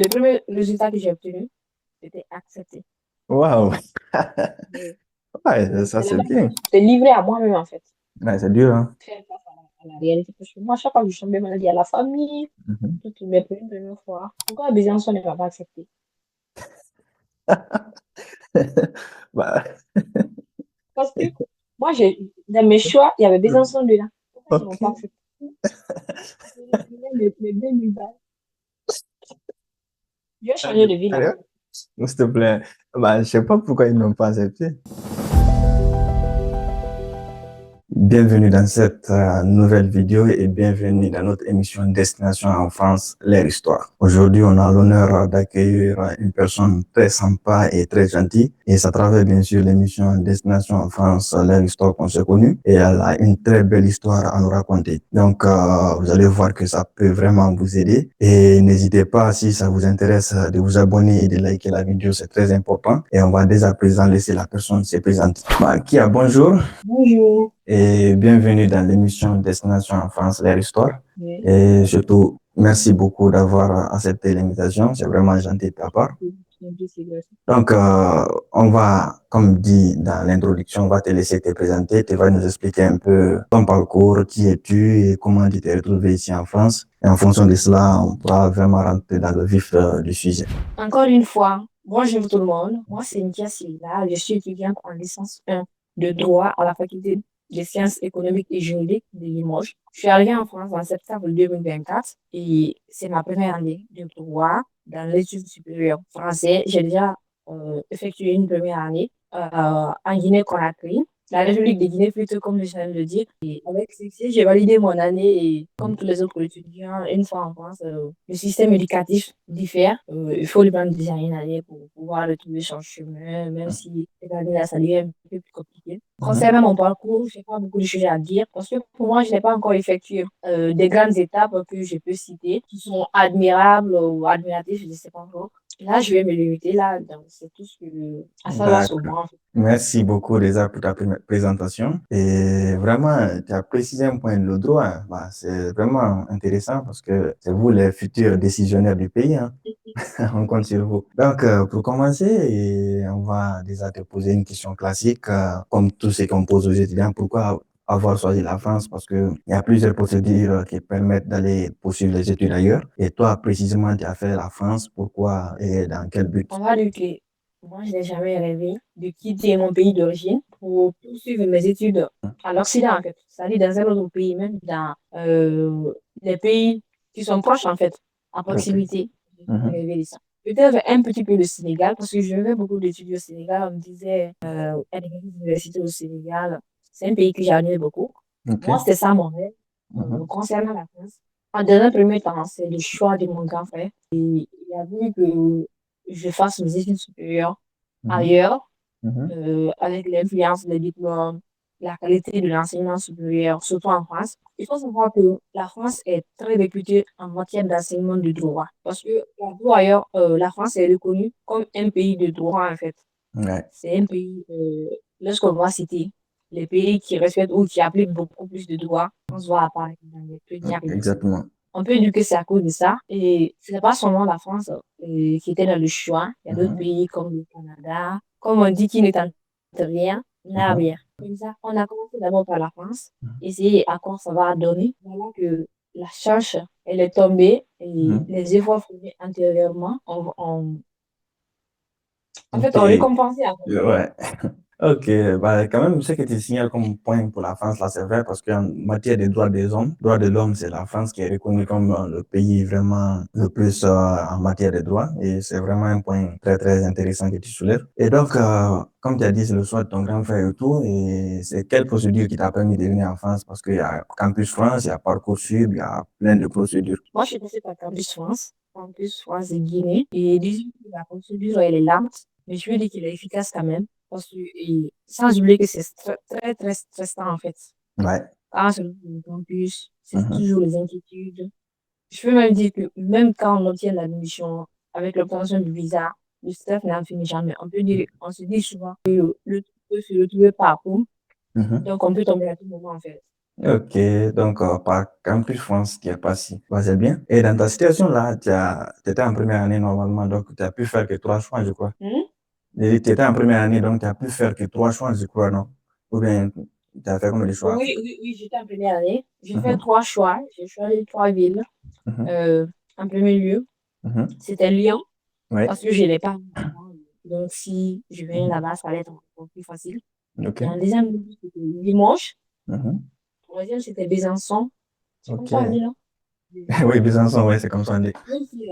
Le premier résultat que j'ai obtenu, c'était accepté. Waouh! Mais Ouais, ça c'est c'est là-bas que bien. j'étais livrée à moi-même, en fait. Ouais, c'est dur, hein? Faire face à la réalité. Parce que moi, chaque fois que je suis tombée malade, il y a la famille, Mhm. toutes mes premières fois. Pourquoi Besançon ne m'a pas accepté? Bah, Parce que moi, dans mes choix, il y avait Besançon dedans. Pourquoi ils n'ont pas ok. accepté? Mes deux mille balles. Je vais changer de ville, en Allez, fait. s'il te plaît. Bah, je sais pas pourquoi ils n'ont pas accepté. Bienvenue dans cette nouvelle vidéo et bienvenue dans notre émission Destination en France, leur histoire. Aujourd'hui, on a l'honneur d'accueillir une personne très sympa et très gentille. Et c'est à travers, bien sûr, l'émission Destination en France, leur histoire qu'on s'est connue. Et elle a une très belle histoire à nous raconter. Donc, vous allez voir que ça peut vraiment vous aider. Et n'hésitez pas, si ça vous intéresse, de vous abonner et de liker la vidéo, c'est très important. Et on va dès à présent laisser la personne se présenter. Bah, Kia, bonjour Bonjour. et bienvenue dans l'émission Destination en France, leur histoire. Oui. Et surtout, merci beaucoup d'avoir accepté l'invitation. C'est vraiment gentil de ta part. Donc, on va, comme dit dans l'introduction, on va te laisser te présenter. Tu vas nous expliquer un peu ton parcours, qui es-tu et comment tu t'es retrouvé ici en France. Et en fonction de cela, on pourra vraiment rentrer dans le vif du sujet. Encore une fois, bonjour tout le monde. Moi, c'est Ndia Silla. Je suis étudiante en licence 1 de droit à la faculté des sciences économiques et juridiques de Limoges. Je suis arrivée en France en septembre 2024 et c'est ma première année de droit dans l'étude supérieure français. J'ai déjà effectué une première année en Guinée-Conakry, la République de Guinée plutôt comme je viens de le dire. Et avec succès, j'ai validé mon année et comme tous les autres étudiants, une fois en France, le système éducatif diffère. Il faut lui prendre déjà une année pour pouvoir retrouver son chemin, même si cette année là, ça devient un peu plus compliqué. Mhm. Concernant mon parcours, je n'ai pas beaucoup de choses à dire parce que pour moi, je n'ai pas encore effectué des grandes étapes que je peux citer qui sont admirables ou admiratifs, je ne sais pas encore. Là, je vais me limiter là, donc c'est tout ce que à savoir sur D'accord. moi, en fait. Merci beaucoup déjà pour ta présentation. Et vraiment, tu as précisé un point, le droit. Bah, c'est vraiment intéressant parce que c'est vous les futurs décisionnaires du pays, hein. On compte sur vous. Donc, pour commencer, et on va déjà te poser une question classique, comme tous ceux qu'on pose aux étudiants. Pourquoi avoir choisi la France? Parce que il y a plusieurs procédures qui permettent d'aller poursuivre les études ailleurs. Et toi, précisément, tu as fait la France. Pourquoi et dans quel but? On va dire que moi, je n'ai jamais rêvé de quitter mon pays d'origine pour poursuivre mes études à l'Occident, en fait. C'est-à-dire dans un autre pays, même dans les pays qui sont proches, en fait, à Ok. proximité. J'ai jamais Mhm. rêvé de ça. Peut-être un petit peu le Sénégal, parce que je vais beaucoup d'étudier au Sénégal. On me disait, à des universités au Sénégal, c'est un pays que j'admire beaucoup. Ok. Moi, c'était ça mon rêve. Mhm. Concernant la France, en dernier premier temps, c'est le choix de mon grand frère. Et il a voulu que je fasse mes études supérieures Mhm. ailleurs, Mhm. avec l'influence des diplômes, la qualité de l'enseignement supérieur, surtout en France. Il faut savoir que la France est très réputée en matière d'enseignement du droit. Parce que partout ailleurs, la France est reconnue comme un pays de droit, en fait. Ouais. C'est un pays, lorsqu'on va citer les pays qui respectent ou qui appliquent beaucoup plus de droits, on se voit apparaître dans les premières positions. Exactement. On peut dire que c'est à cause de ça. Et ce n'est pas seulement la France qui était dans le choix. Il y a d'autres Mhm. pays comme le Canada. Comme on dit, qui ne tente rien, n'a Mhm. rien. Comme ça, on a commencé d'abord par la France, essayer à quoi ça va donner. Voilà que la charge, elle est tombée et Mhm. les efforts faits antérieurement, en fait, Ok. on récompensé à côté. Ouais. Ok, bah, quand même, ce que tu signales comme point pour la France, là, c'est vrai, parce qu'en matière des droits des hommes, droits de l'homme, c'est la France qui est reconnue comme le pays vraiment le plus en matière de droits, et c'est vraiment un point très, très intéressant que tu soulèves. Et donc, comme tu as dit, c'est le choix de ton grand frère et tout, et c'est quelle procédure qui t'a permis de venir en France? Parce qu'il y a Campus France, il y a Parcoursup, il y a plein de procédures. Moi, je suis passée par Campus France et Guinée. Et disons que la procédure, elle est lente, mais je veux dire qu'elle est efficace quand même. Parce que, et sans oublier que c'est très, très, très stressant, en fait. Ouais. Quand c'est le campus, c'est Mhm. toujours les inquiétudes. Je peux même dire que même quand on obtient l'admission avec l'obtention du visa, le stress n'en finit jamais. On se dit souvent que le truc peut se retrouver partout. Mhm. Donc, on peut tomber à tout moment, en fait. Ok, donc par Campus France qui est passé. Bah, c'est bien. Et dans ta situation là, tu étais en première année normalement, donc tu as pu faire que trois choix, je crois. Hmm? Tu étais en première année, donc tu as pu faire que trois choix, je crois, non? Ou bien tu as fait comme des choix? Oui, oui, oui, j'étais en première année. J'ai fait Mhm, trois choix. J'ai choisi trois villes. mhm, Euh, En premier lieu, mhm. c'était Lyon, Oui. parce que je n'ai pas d'enfant. Donc, si je viens Mhm. là-bas, ça allait être encore plus facile. Ok. Et en deuxième lieu, c'était Limoges. Mhm. Troisième, c'était Besançon. C'est comme Ok. ça, on dit, non? Oui, Besançon. Besançon, oui, c'est comme ça on dit. Même si,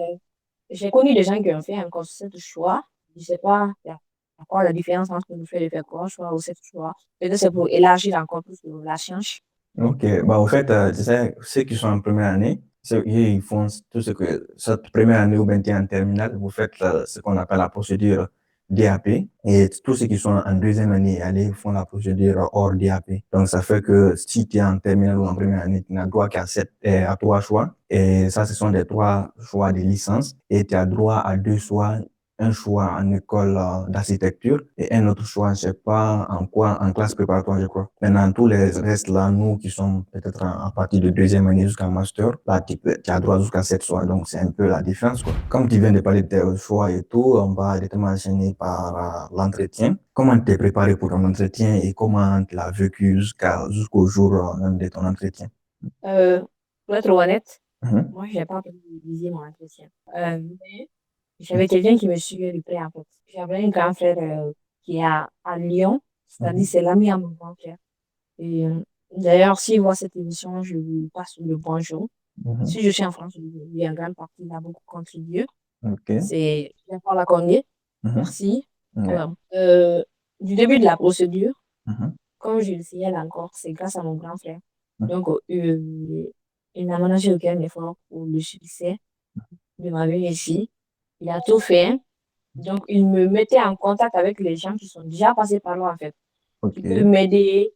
j'ai connu des gens qui ont fait encore sept choix. Je ne sais pas il y a quoi la différence entre le fait de faire trois choix ou sept choix. Peut-être c'est pour élargir encore plus la science. Ok, bah, au fait, tu sais, ceux qui sont en première année, ils font tout ce que, cette première année ou bien t'es en terminale, vous faites ce qu'on appelle la procédure DAP, et tous ceux qui sont en deuxième année, allez, font la procédure hors DAP. Donc, ça fait que si tu es en terminale ou en première année, tu n'as droit qu'à à trois choix, et ça, ce sont des trois choix de licence, et tu as droit à deux choix, un choix en école d'architecture et un autre choix, je sais pas en quoi, en classe préparatoire, je crois. Maintenant, tous les restes là, nous qui sommes peut-être à partir de deuxième année jusqu'à master, là, tu as droit jusqu'à sept choix. Donc, c'est un peu la différence, quoi. Comme tu viens de parler de tes choix et tout, on va directement enchaîner par l'entretien. Comment tu t'es préparé pour ton entretien et comment tu l'as vécu jusqu'au jour même de ton entretien? Euh, pour être honnête, Mhm, moi, je n'ai pas révisé mon entretien. Mais j'avais quelqu'un qui me suivait de près, en fait. J'avais un grand frère qui est à Lyon, c'est-à-dire mhm, c'est l'ami à mon grand frère. Et d'ailleurs, s'il voit cette émission, je lui passe le bonjour. mhm. Si je suis en France, lui, en grande partie, il a beaucoup contribué. Ok. C'est Jean-Paul Lacornier. Mhm. Merci. Ouais. Alors, du début de la procédure, Mhm, comme je le signale encore, c'est grâce à mon grand frère. mhm. Donc, il n'a managé aucun effort pour le succès de ma vie ici. Il a tout fait. Donc, il me mettait en contact avec les gens qui sont déjà passés par là, en fait, qui Ok. peuvent m'aider,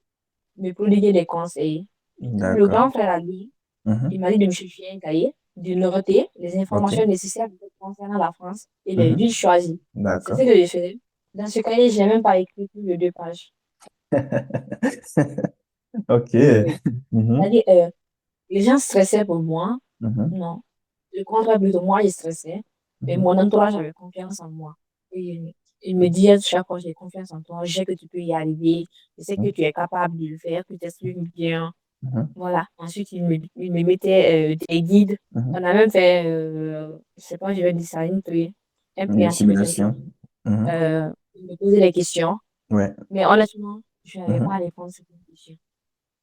me prodiguer des conseils. Comme le D'accord. grand frère a dit, il Mhm. m'a dit de me chercher un cahier, de noter les Ok. informations nécessaires concernant la France et les Mhm. villes choisies. C'est ce D'accord. que j'ai fait. Dans ce cahier, je n'ai même pas écrit plus de deux pages. Ok. Oui. Mhm. C'est-à-dire, les gens stressaient pour moi. Mhm. Non. Le contraire, plutôt, moi, je stressais. Mais Mhm. mon entourage avait confiance en moi. Et il me disait chaque fois, j'ai confiance en toi, je sais que tu peux y arriver, je sais que tu es capable de le faire, que tu expliques bien. Mhm. Voilà. Ensuite, il me mettait des guides. Mhm. On a même fait, je sais pas, je vais dire ça, un Une pré-entretien. simulation. Mhm. Il me posait des questions. Ouais. Mais honnêtement, je n'avais pas à Mhm. répondre à ces questions.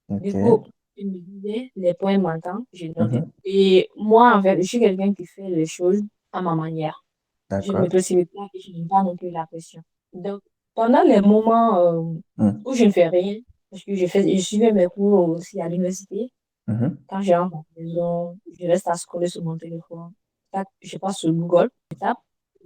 Ok. Du coup, il me disait les points manquants, j'ai noté. Mhm. Et moi, en fait, je suis quelqu'un qui fait les choses à ma manière. Je ne me D'accord. précipite pas et je n'aime pas non plus la pression. Donc, pendant les moments Mhm. où je ne fais rien, parce que je suivais mes cours aussi à l'université, Mhm. quand je rentre à la maison, je reste à scroller sur mon téléphone. Tac, je passe sur Google, je tape,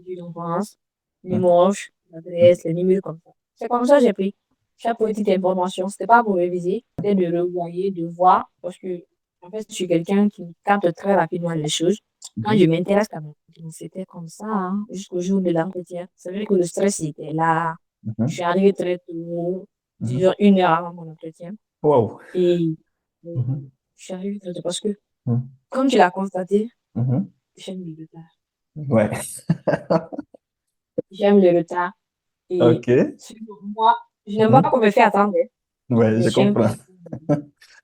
je France, Mhm. Limoges, l'adresse, les numéros comme ça. C'est comme ça que j'ai pris chaque petite information. C'était pas pour réviser, c'était de revoyer, de voir, parce que, en fait, je suis quelqu'un qui capte très rapidement les choses. Quand je Mhm. m'intéresse à mon c'était comme ça, hein, jusqu'au jour de l'entretien. C'est vrai que le stress était là. Je Mhm. suis arrivée très tôt, Mhm. disons une heure avant mon entretien. Wow. Et euh, Mhm. je suis arrivée très tôt parce que Mhm. comme tu l'as constaté, Mhm. j'aime le retard. Ouais. J'aime le retard. Et Ok. pour moi, je n'aime pas Mhm. qu'on me fait attendre, hein. Ouais, Mais je comprends.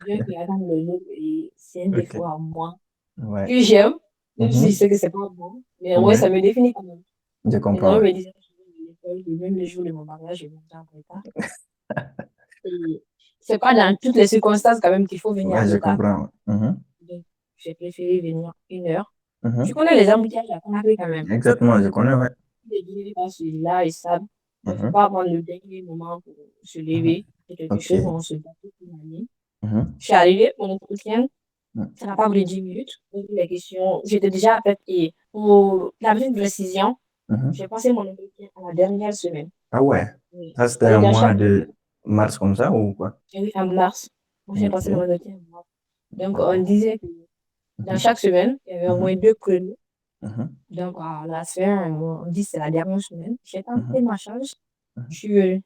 j'aime qui attendre le jour et c'est un Ok. défaut à moi Ouais. que j'aime, même si je Mhm. sais que c'est pas bon. Mais ouais, Ouais, ça me définit quand même. je Les comprends. amis Ouais. me disaient que je vais à l'école, même le jour de mon mariage, je vais monter en retard. Et c'est pas dans toutes les circonstances quand même qu'il faut venir Ouais, en je retard. comprends. Ouais. Mhm. Donc, j'ai préféré venir une heure. Tu Mhm. connais les embouteillages à Conakry quand même. Exactement, je connais, ouais. Les dîners passent là et ça. Il ne faut Mhm. pas attendre le dernier moment pour se Mhm. lever. C'est quelque Ok. chose, on se bat toute l'année. Mhm. Je suis arrivée, mon entretien, Mhm. ça n'a pas pris 10 minutes. J'ai posé les questions, j'étais déjà prête. Et pour la petite précision, Mhm. j'ai passé mon entretien à la dernière semaine. Ah ouais, Oui. ça c'était C'est-à-dire un dans mois chaque de mars comme ça ou quoi? oui, en mars, moi j'ai passé mon Ok. entretien en mars. Donc, on Ok. disait que dans Mhm. chaque semaine, il y avait au moins Mhm. deux créneaux. Mhm. Donc, à la fin, on dit que c'est la dernière semaine. J'ai tenté Mhm. ma chance. Je Mhm. suis venue.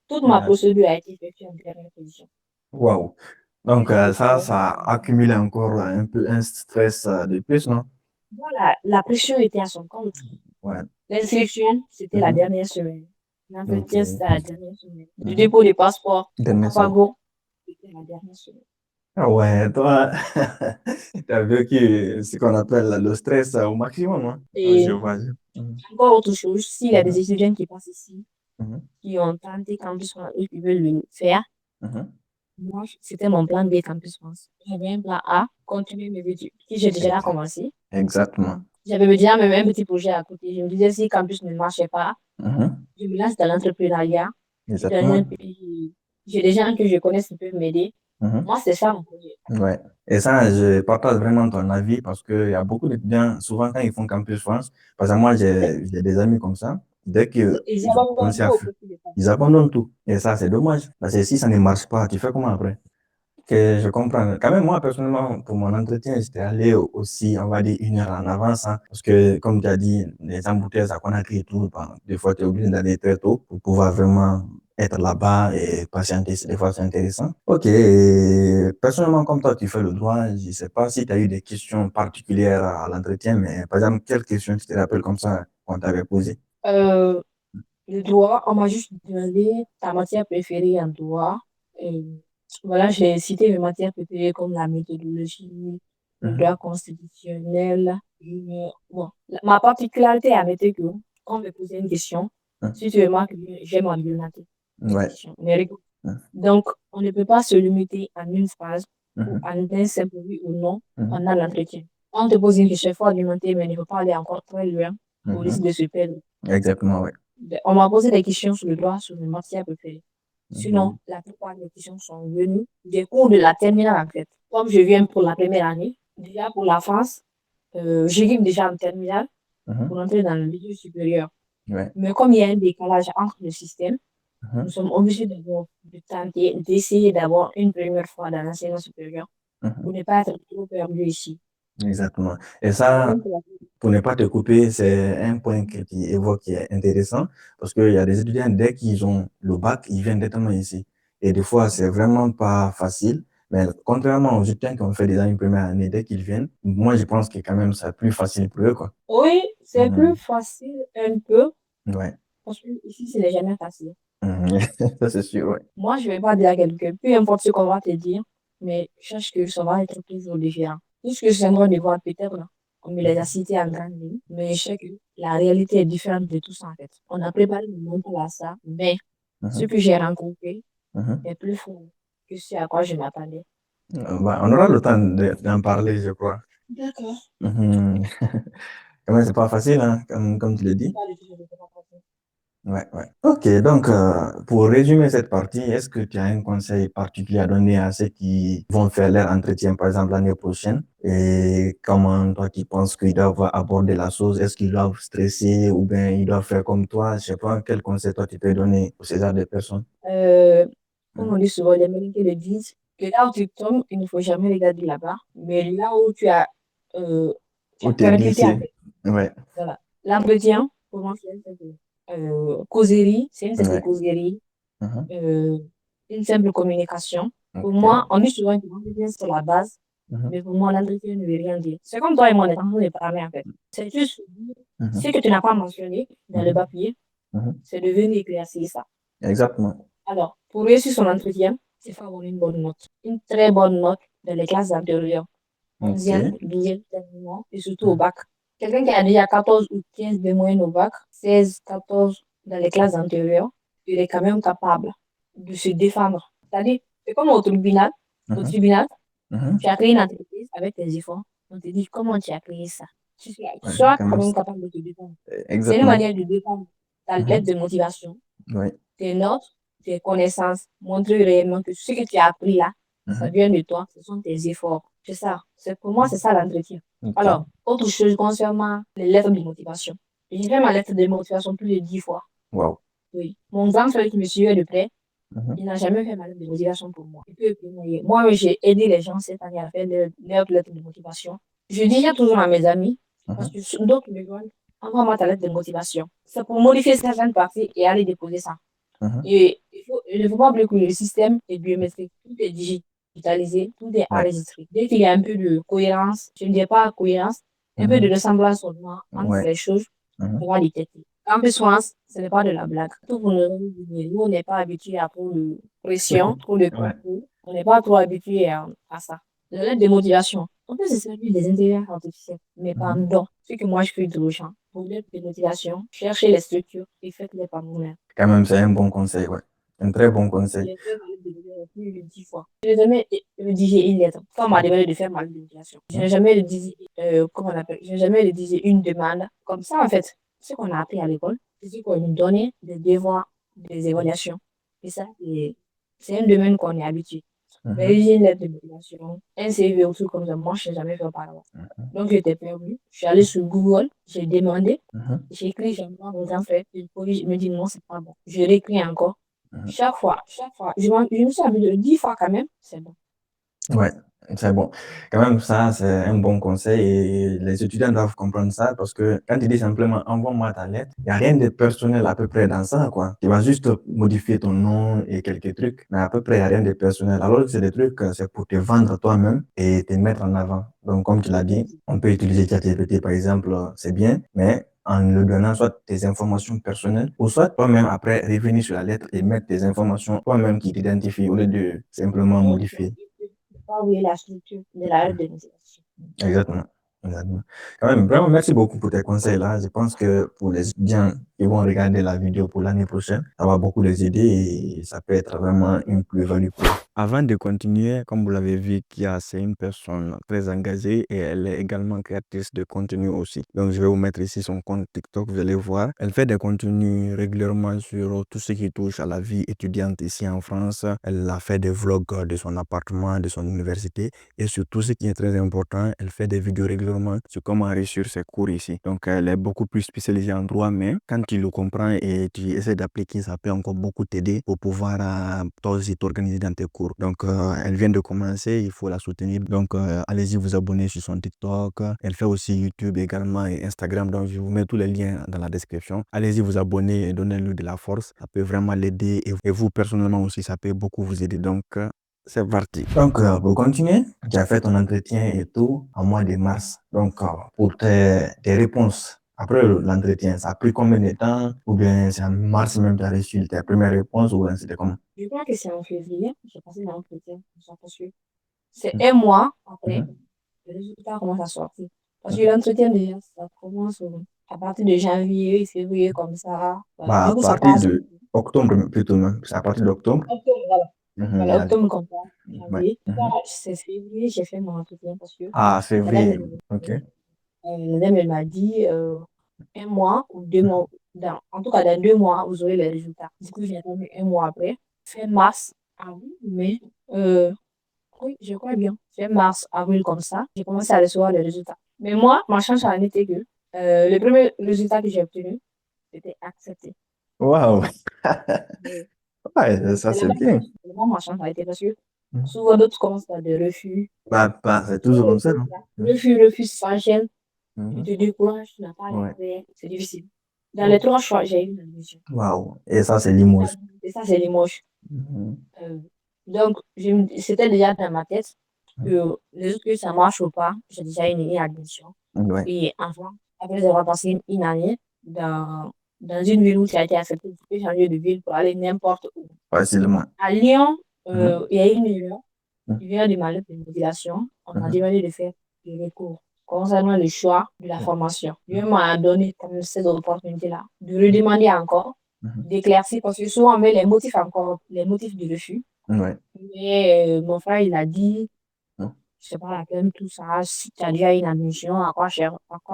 Toute ma D'accord. procédure a été effectuée en dernière position. Waouh. Donc, Dans le ça a accumulé encore un peu un stress de plus, non? voilà, la pression était à son compte. Ouais. L'inscription, c'était la Mhm. dernière semaine. Ok. L'entretien, c'était la dernière semaine. Le Mhm. dépôt des passeports au Dernière semaine. Papago, c'était la dernière semaine. Ah ouais, toi, tu as vécu ce qu'on appelle le stress au maximum, hein? Ah, je Et vois. Mhm. encore autre chose, s'il y a des Mhm. étudiants qui passent ici, Mhm. qui ont tenté Campus France et qui veulent le faire, Mhm. moi, c'était mon plan B Campus France. J'avais un plan A, continuer mes études, que j'ai déjà Ex- commencé. Exactement. J'avais déjà même un petit projet à côté. Je me disais, si Campus ne marchait pas, Mhm. je me lance dans l'entrepreneuriat. Je suis dans un Exactement. pays, j'ai des gens que je connais qui peuvent m'aider. Mhm. Moi, c'est ça mon projet. Ouais. Et ça, je partage vraiment ton avis parce qu'il y a beaucoup d'étudiants, souvent quand ils font Campus France, parce que moi, j'ai des amis comme ça, dès qu'ils Et ont j'abandonne commencé tout à au faire, profit de ça. ils abandonnent tout. Et ça, c'est dommage. Parce que si ça ne marche pas, tu fais comment après? Que je comprends. Quand même, moi, personnellement, pour mon entretien, j'étais allé aussi, on va dire, 1 heure en avance, hein, parce que, comme tu as dit, les embouteillages à Conakry et tout, ben, des fois, tu es obligé d'aller très tôt pour pouvoir vraiment être là-bas et patienter. Des fois, c'est intéressant. Ok. Et personnellement, comme toi, tu fais le droit, je ne sais pas si tu as eu des questions particulières à l'entretien, mais par exemple, quelles questions tu te rappelles comme ça qu'on t'avait posées? Euh, le droit, on m'a juste demandé ta matière préférée en droit. Et voilà, j'ai cité mes matières préférées comme la méthodologie, le Mhm. droit constitutionnel. Bon, ma particularité était que, quand on me posait une question, Mhm. si tu remarques bien, j'aime argumenter la Ouais. question. Donc, on ne peut pas se limiter à une phrase ou Mhm. à un simple oui ou non Mhm. pendant l'entretien. Quand on te pose une question, il faut argumenter, mais il ne faut pas aller encore très loin au risque Mhm. de se perdre. Exactement, ouais. On m'a posé des questions sur le droit, sur mes matières préférées. Sinon, Mhm. la plupart des questions sont venues des cours de la terminale en fait. Comme je viens pour la première année, déjà pour la France, j'arrive déjà en terminale pour Mhm. entrer dans le milieu supérieur. Ouais. Mais comme il y a un décalage entre le système, nous Mhm. sommes obligés de tenter, d'essayer d'avoir une première fois dans l'enseignement supérieur pour Mhm. ne pas être trop perdu ici. Exactement. Et ça, pour ne pas te couper, c'est un point que tu évoques qui est intéressant parce qu'il y a des étudiants, dès qu'ils ont le bac, ils viennent directement ici. Et des fois, c'est vraiment pas facile. Mais contrairement aux étudiants qui ont fait déjà une première année, dès qu'ils viennent, moi, je pense que quand même, c'est plus facile pour eux, quoi. Oui, c'est plus Mhm. facile un peu Ouais. parce que ici, ce n'est jamais facile. Mhm. Ça, c'est sûr, ouais. Moi, je ne vais pas dire à quelqu'un, peu importe ce qu'on va te dire, mais sache que ça va être toujours différent. Tout ce que je de voir peut-être, là, on me les a cités en grande ligne, mais je sais que la réalité est différente de tout ça, en fait. On a préparé le monde pour ça, mais ce Mhm. que j'ai rencontré Mhm. est plus fort que ce à quoi je m'attendais. Bah, on aura le temps d'en parler, je crois. D'accord. Mhm. Quand même, c'est pas facile, hein, comme tu le dis. Pas du tout, je ne sais pas passer. Ouais, ouais. Ok, donc pour résumer cette partie, est-ce que tu as un conseil particulier à donner à ceux qui vont faire leur entretien, par exemple, l'année prochaine? Et comment toi, tu penses qu'ils doivent aborder la chose? Est-ce qu'ils doivent stresser ou bien ils doivent faire comme toi? Je sais pas, quel conseil toi tu peux donner pour ces genres de personnes? Euh, Comme Mhm. on dit souvent, les Américains le disent, que là où tu tombes, il ne faut jamais regarder là-bas, mais là où tu Ou as tu es percuté, en glissé? fait. Ouais, Voilà. L'entretien, pour moi, c'est une simple causerie, c'est une simple ouais. causerie, Mhm. euh, une simple communication. Pour moi, Ok. on dit souvent que l'entretien, c'est la base, Mhm. mais pour moi, l'entretien ne veut rien dire. C'est comme toi et moi, on est en train de parler, en fait. C'est juste dire ce Mhm. que tu n'as pas mentionné dans le Mhm. papier, Mhm. c'est de venir éclaircir ça. Exactement. Alors, pour réussir son entretien, il faut avoir une bonne note. Une très bonne note dans les classes antérieures. Ok. 11e, 12e, terminale, et surtout au bac. Quelqu'un qui a déjà 14 ou 15 de moyenne au bac, 16, 14 dans les classes antérieures, il est quand même capable de se défendre. C'est-à-dire, c'est comme au tribunal. Au Mhm. tribunal, tu Mhm. as créé une entreprise avec tes efforts. On te dit comment tu as créé ça. Tu Ouais, seras quand quand même. même capable de te défendre. C'est une Exactement. manière de défendre ta lettre Mhm. de motivation, Oui. tes notes, tes connaissances, montrer réellement que ce que tu as appris là, ça Mhm. vient de toi, ce sont tes efforts. C'est ça. Pour moi, c'est ça l'entretien. Ok. Alors, autre chose concernant les lettres de motivation. J'ai fait ma lettre de motivation plus de 10 fois. Wow. Oui. Mon grand frère qui me suivait de près, Mhm. il n'a jamais fait ma lettre de motivation pour moi. Il peut témoigner. Moi, j'ai aidé les gens cette année à faire leur lettre de motivation. Je disais toujours à mes amis, parce Mhm. que d'autres me demandent, envoie-moi ta lettre de motivation. C'est pour modifier certaines parties et aller déposer ça. Mhm. Et il ne faut pas oublier que le système est biométrique. Tout est digital. digitalisé, tout est Ouais. enregistré. Dès qu'il y a un peu de cohérence, je ne dis pas cohérence, un peu de Mhm. ressemblance seulement entre Ouais. les choses, Mhm. on va détecter. En plus, souvent, ce n'est pas de la blague. Tout pour nous, on n'est pas habitué à trop de pression, trop de Ouais. concours. On n'est pas trop habitué à ça. La lettre de motivation. On peut se servir des intelligences artificielles, mais Mhm. pendant ce que moi je fais de champ. Pour lettre de motivation, cherchez les structures et faites-les par vous-même. Quand même, c'est un bon conseil, ouais. Un très bon conseil. J'ai fait ma lettre de motivation plus de 10 fois. Je n'ai jamais rédigé une lettre. Quand on m'a demandé de faire ma lettre de motivation, je n'ai jamais rédigé, comment on appelle, je n'ai jamais rédigé une demande. Comme ça, en fait, ce qu'on a appris à l'école, c'est ce qu'on nous donnait, des devoirs, des évaluations. Et ça, c'est un domaine qu'on est habitué. Mhm. Rédiger une lettre de motivation, un CV ou tout comme ça, moi, je n'ai jamais fait auparavant. Donc, j'étais perdu. Je suis allée sur Google, j'ai demandé, Mhm. j'ai écrit, j'ai bien fait. Le police me dit non, c'est pas bon. Je réécris encore. Mhm. Chaque fois, je me suis habituée 10 fois quand même, c'est bon. Ouais, c'est bon. Quand même, ça, c'est un bon conseil et les étudiants doivent comprendre ça parce que quand tu dis simplement envoie-moi ta lettre, il n'y a rien de personnel à peu près dans ça, quoi. Tu vas juste modifier ton nom et quelques trucs, mais à peu près, il n'y a rien de personnel. Alors que c'est des trucs, c'est pour te vendre toi-même et te mettre en avant. Donc, comme tu l'as dit, on peut utiliser ChatGPT, par exemple, c'est bien, mais en le donnant soit tes informations personnelles ou soit toi-même après revenir sur la lettre et mettre tes informations toi-même qui t'identifient au lieu de simplement Donc, modifier. il faut pas oublier la structure de la lettre de motivation. Exactement. Exactement. Quand même, vraiment, merci beaucoup pour tes conseils là. Je pense que pour les étudiants qui vont regarder la vidéo pour l'année prochaine, ça va beaucoup les aider et ça peut être vraiment une plus-value pour eux. Avant de continuer, comme vous l'avez vu, Kia, c'est une personne très engagée et elle est également créatrice de contenu aussi. Donc, je vais vous mettre ici son compte TikTok, vous allez voir. Elle fait des contenus régulièrement sur tout ce qui touche à la vie étudiante ici en France. Elle a fait des vlogs de son appartement, de son université. Et surtout, ce qui est très important, elle fait des vidéos régulièrement sur comment réussir ses cours ici. Donc, elle est beaucoup plus spécialisée en droit, mais quand tu le comprends et tu essaies d'appliquer, ça peut encore beaucoup t'aider pour pouvoir toi aussi t'organiser dans tes cours. Donc, elle vient de commencer, il faut la soutenir. Donc, allez-y vous abonner sur son TikTok. Elle fait aussi YouTube également et Instagram. Donc, je vous mets tous les liens dans la description. Allez-y vous abonner et donnez-lui de la force. Ça peut vraiment l'aider et vous personnellement aussi, ça peut beaucoup vous aider. Donc, c'est parti. Donc, pour continuer, tu as fait ton entretien et tout en mois de mars. Donc, pour tes réponses après l'entretien, ça a pris combien de temps? Ou bien c'est en mars même tu as reçu tes premières réponses ou bien c'était comment? Je crois que c'est en février, j'ai passé l'entretien, parce que c'est un mois après, Mhm. le résultat commence à sortir. Parce que Mhm. l'entretien, déjà, ça commence à partir de janvier, février, comme ça. Voilà. Bah, Du à coup, ça partir passe. de octobre plutôt même. C'est à partir d'octobre. Octobre, voilà. Mhm, Voilà, allez. octobre comme ça, Ouais. janvier. Mhm. C'est février, j'ai fait mon entretien parce que Ah, madame, février. OK. madame, elle m'a dit un mois ou 2 mois, en tout cas dans 2 mois, vous aurez les résultats. Du coup, j'ai attendu un mois après, fin mars, avril, mai, euh, oui, je crois bien. Fin mars, avril comme ça, j'ai commencé à recevoir les résultats. Mais moi, ma chance en était que le premier résultat que j'ai obtenu, c'était accepté. Waouh. Mais Ouais, ça c'est c'est là-bas bien. vraiment ma chance a été parce que Mhm. souvent d'autres commencent par des refus. Bah, c'est toujours comme ça, non? Mhm. Refus, refus, s'enchaîne. Tu Mhm. te décourages, tu n'as pas Ouais. l'air, c'est difficile. Dans les Oh. 3 choix, j'ai eu l'admission. Waouh. Et ça, c'est Limoges. Et ça, c'est Limoges. Mhm. Euh, donc, c'était déjà dans ma tête que les autres, que ça marche ou pas, j'ai déjà une admission. Ouais, Et enfin, après avoir passé une année dans une ville où tu as été accepté, tu peux changer de ville pour aller n'importe où. facilement. À Lyon, Mhm. il y a une erreur. Mhm. Il vient de ma lettre de motivation. On m'a Mhm. demandé de faire des recours concernant le choix de la formation. Dieu m'a donné quand même cette opportunité-là de redemander encore, Mhm. d'éclaircir, parce que souvent on met les motifs encore, les motifs de refus. Ouais. Mais mon frère, il a dit, Mhm. je sais pas laquelle, tout ça, si tu as déjà une admission, à quoi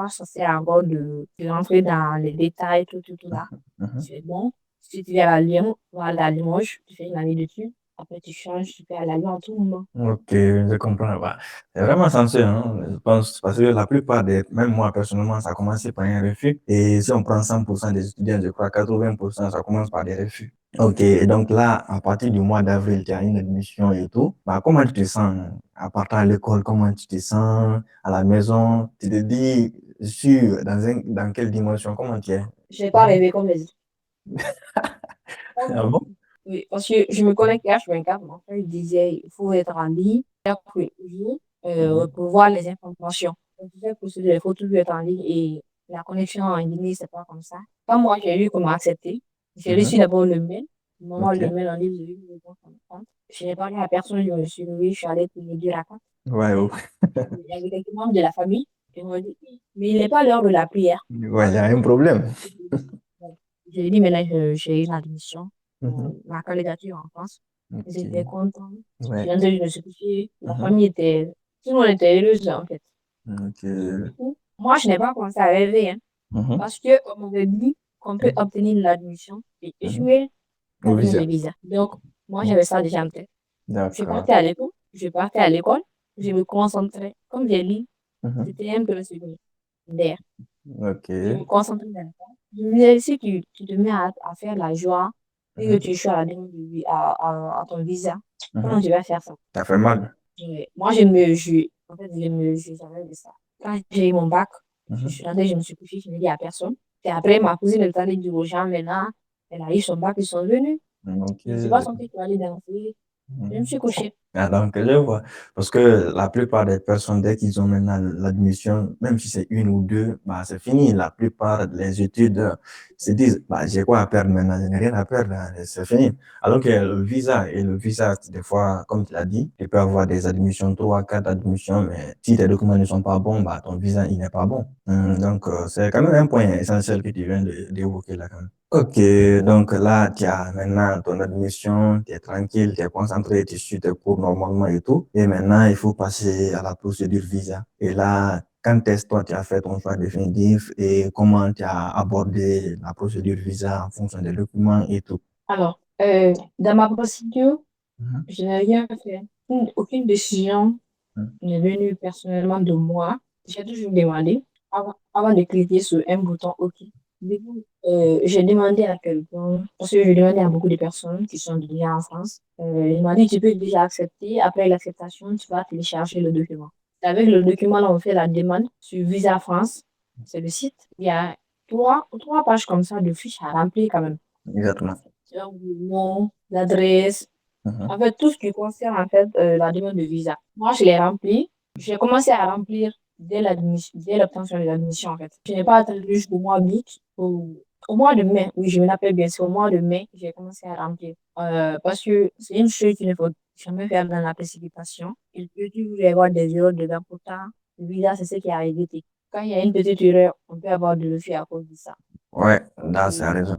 ça sert encore de rentrer dans les détails, tout là. Mhm. C'est bon. Si tu viens à Lyon, ou à la Limoges, tu fais une année d'études, après tu changes, tu peux aller à Lyon à tout moment. Ok, je comprends. Bah, c'est vraiment sensé, hein, je pense, parce que la plupart des, même moi personnellement, ça a commencé par un refus. Et si on prend 100% des étudiants, je crois 80%, ça commence par des refus. Ok, et donc là, à partir du mois d'avril, tu as une admission et tout. Bah, comment tu te sens à partir de l'école? Comment tu te sens à la maison? Tu te dis, je suis dans quelle dimension? Comment tu es? Je n'ai pas rêvé comme les autres. Ah bon? Oui, parce que je me connectais H24, mon frère disait il faut être en ligne chaque jour Mhm. pour voir les informations. Donc, tu sais, pour cela, il faut toujours être en ligne et la connexion en ligne, c'est pas comme ça. Quand moi, j'ai eu comment accepter, j'ai reçu Mhm. d'abord le mail. Au moment où Ok. le mail en ligne, j'ai eu le compte. Je n'ai parlé à personne, je me suis levée, je suis allée pour lui dire la compte. Ouais, ouais, Il y avait quelques membres de la famille qui m'ont dit, mais il n'est pas l'heure de la prière. ouais, il y a un problème. J'ai dit, maintenant, j'ai eu l'admission, Mhm. ma candidature en France. Ok. J'étais contente. Ouais. Je me suis couchée. La Mhm. famille était, tout le monde était heureuse, en fait. Ok. Du coup, moi, je n'ai pas commencé à rêver, hein, Mhm. parce qu'on m'avait dit qu'on peut obtenir l'admission et Mhm. échouer la Au demande de visa. visa. Donc, moi, Mhm. j'avais ça déjà en tête. Je D'accord. partais à l'école, je partais à l'école, je me concentrais. Comme j'ai dit, Mhm. c'était un peu secondaire. Ok. Je me concentrais dans l'école. Je me disais, si tu te mets à faire la joie et que Mhm. tu échoues à la demande à ton visa, comment Mhm. tu vas faire ça? Ça fait mal. Moi, en fait, je savais de ça. Quand j'ai eu mon bac, je Mhm. suis rentrée, je me suis couchée, je n'ai dit à personne. Et après, ma cousine est allée dire aux gens, maintenant, elle a eu son bac, ils sont venus. Ok. Je ne suis pas senti qu'il allait danser. Je me Mhm. suis couchée. Ah, donc, je vois. Parce que la plupart des personnes, dès qu'ils ont maintenant l'admission, même si c'est une ou deux, bah, c'est fini. La plupart des études se disent, bah, j'ai quoi à perdre maintenant? Je n'ai rien à perdre, hein, c'est fini. Alors que le visa, des fois, comme tu l'as dit, tu peux avoir des admissions, trois, quatre admissions, mais si tes documents ne sont pas bons, bah, ton visa, il n'est pas bon. Donc, c'est quand même un point essentiel que tu viens d'évoquer là, quand même. Ok, donc là, tu as maintenant ton admission, tu es tranquille, tu es concentré, tu suis tes cours normalement et tout. Et maintenant, il faut passer à la procédure visa. Et là, quand est-ce que toi, tu as fait ton choix définitif et comment tu as abordé la procédure visa en fonction des documents et tout? Alors, dans ma procédure, Mhm. je n'ai rien fait. Aucune décision Mhm. n'est venue personnellement de moi. J'ai toujours demandé avant de cliquer sur un bouton OK. Du coup, j'ai demandé à quelqu'un, parce que j'ai demandé à beaucoup de personnes qui sont déjà en France. Ils m'ont dit, tu peux déjà accepter. Après l'acceptation, tu vas télécharger le document. Avec le document, là, on fait la demande sur Visa France. C'est le site. Il y a trois pages comme ça de fiches à remplir quand même. Exactement. Donc, le nom, l'adresse, Mhm. en fait, tout ce qui concerne en fait la demande de visa. Moi, je l'ai rempli. J'ai commencé à remplir dès l'obtention de l'admission, en fait. Je n'ai pas attendu jusqu'au mois d'août, au mois de mai. Oui, je me rappelle bien, c'est au mois de mai que j'ai commencé à remplir. Parce que c'est une chose qu'il ne faut jamais faire dans la précipitation. Il peut toujours y avoir des erreurs dedans. Pourtant, le visa, c'est ce qui a évité. Quand il y a une petite erreur, on peut avoir de refus à cause de ça. Ouais, là, c'est Et, raison.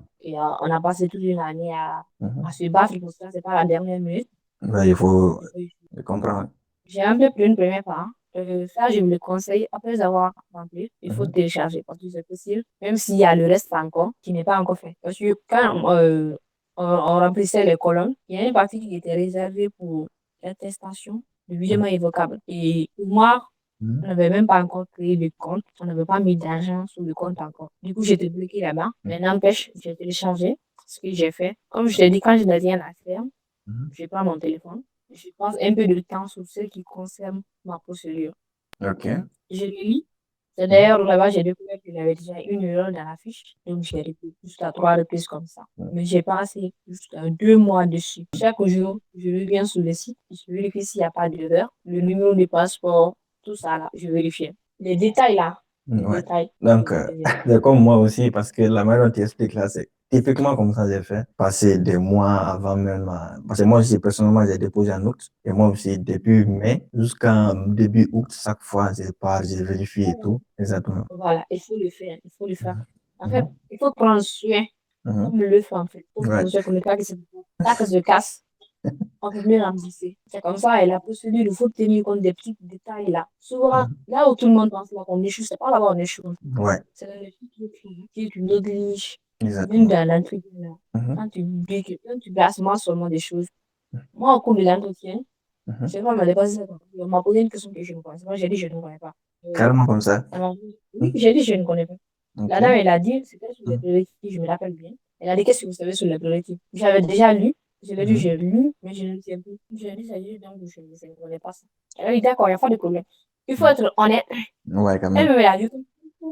on a passé toute une année à Mhm. se battre pour ça. C'est pas la dernière minute. Ouais, il faut J'ai réussi. comprendre. J'ai un peu pris une première part. Ça, je me le conseille après avoir rempli. Il faut Mhm. télécharger parce que c'est possible, même s'il y a le reste encore qui n'est pas encore fait. Parce que quand on remplissait les colonnes, il y a une partie qui était réservée pour l'attestation de jugement irrévocable. Et pour moi, on Mhm. n'avait même pas encore créé de compte. On n'avait pas mis d'argent sur le compte encore. Du coup, j'étais bloquée là-bas. Mais n'empêche, j'ai téléchargé ce que j'ai fait. Comme je t'ai dit, quand je n'ai rien à faire, Mhm. je prends mon téléphone. Je passe un peu de temps sur ce qui concerne ma procédure. Ok. Je le lis. C'est Mhm. d'ailleurs là-bas, j'ai découvert qu'il y avait déjà une erreur dans la fiche. Donc, j'ai répété jusqu'à trois reprises comme ça. Mais j'ai passé jusqu'à 2 mois dessus. Chaque jour, je reviens sur le site. Je vérifie s'il n'y a pas d'erreur. Le numéro de passeport, tout ça là, je vérifie. Les détails là, les Ouais. détails, je Donc, les faisais. c'est comme moi aussi, parce que la manière dont tu expliques là, c'est typiquement comme ça j'ai fait. Passer des mois avant même. Parce que moi aussi, personnellement, j'ai déposé en août. Et moi aussi, depuis mai jusqu'en début août, chaque fois, je pars, je vérifie et tout. Exactement. Voilà, il faut le faire. Il faut le faire. Mhm. En fait, Mhm. il faut prendre soin. Mhm. Comme le fait en fait. Il faut Ouais. prendre soin pour ne pas que ça que se casse. On peut mieux rembourser. C'est comme ça, et la procédure, il faut tenir compte des petits détails là. Souvent, Mhm. là où tout le monde pense là qu'on échoue, c'est pas là-bas on échoue. Ouais. C'est dans les petits trucs que tu négliges, même Exactement. dans l'entretien là. Mhm. Quand tu places moi seulement des choses. Moi, au cours de l'entretien, Mhm. c'est vrai, on m'a déposé ça. On m'a posé une question que je ne connaissais pas. J'ai dit, je ne connais pas. Carrément comme ça. Elle m'a dit, oui, Mhm. j'ai dit, je ne connais pas. La dame, Ok. elle a dit, c'était sur les Mhm. prérequis, je me rappelle bien. Elle a dit, qu'est-ce que vous savez sur les prérequis? J'avais déjà lu. Je l'ai dit, Mhm. j'ai lu, mais je ne sais plus. J'ai dit, ça y est, donc je ne connais pas ça. Elle a dit, d'accord, il n'y a pas de problème. Il faut être honnête. Ouais, quand même. Elle me l'a dit,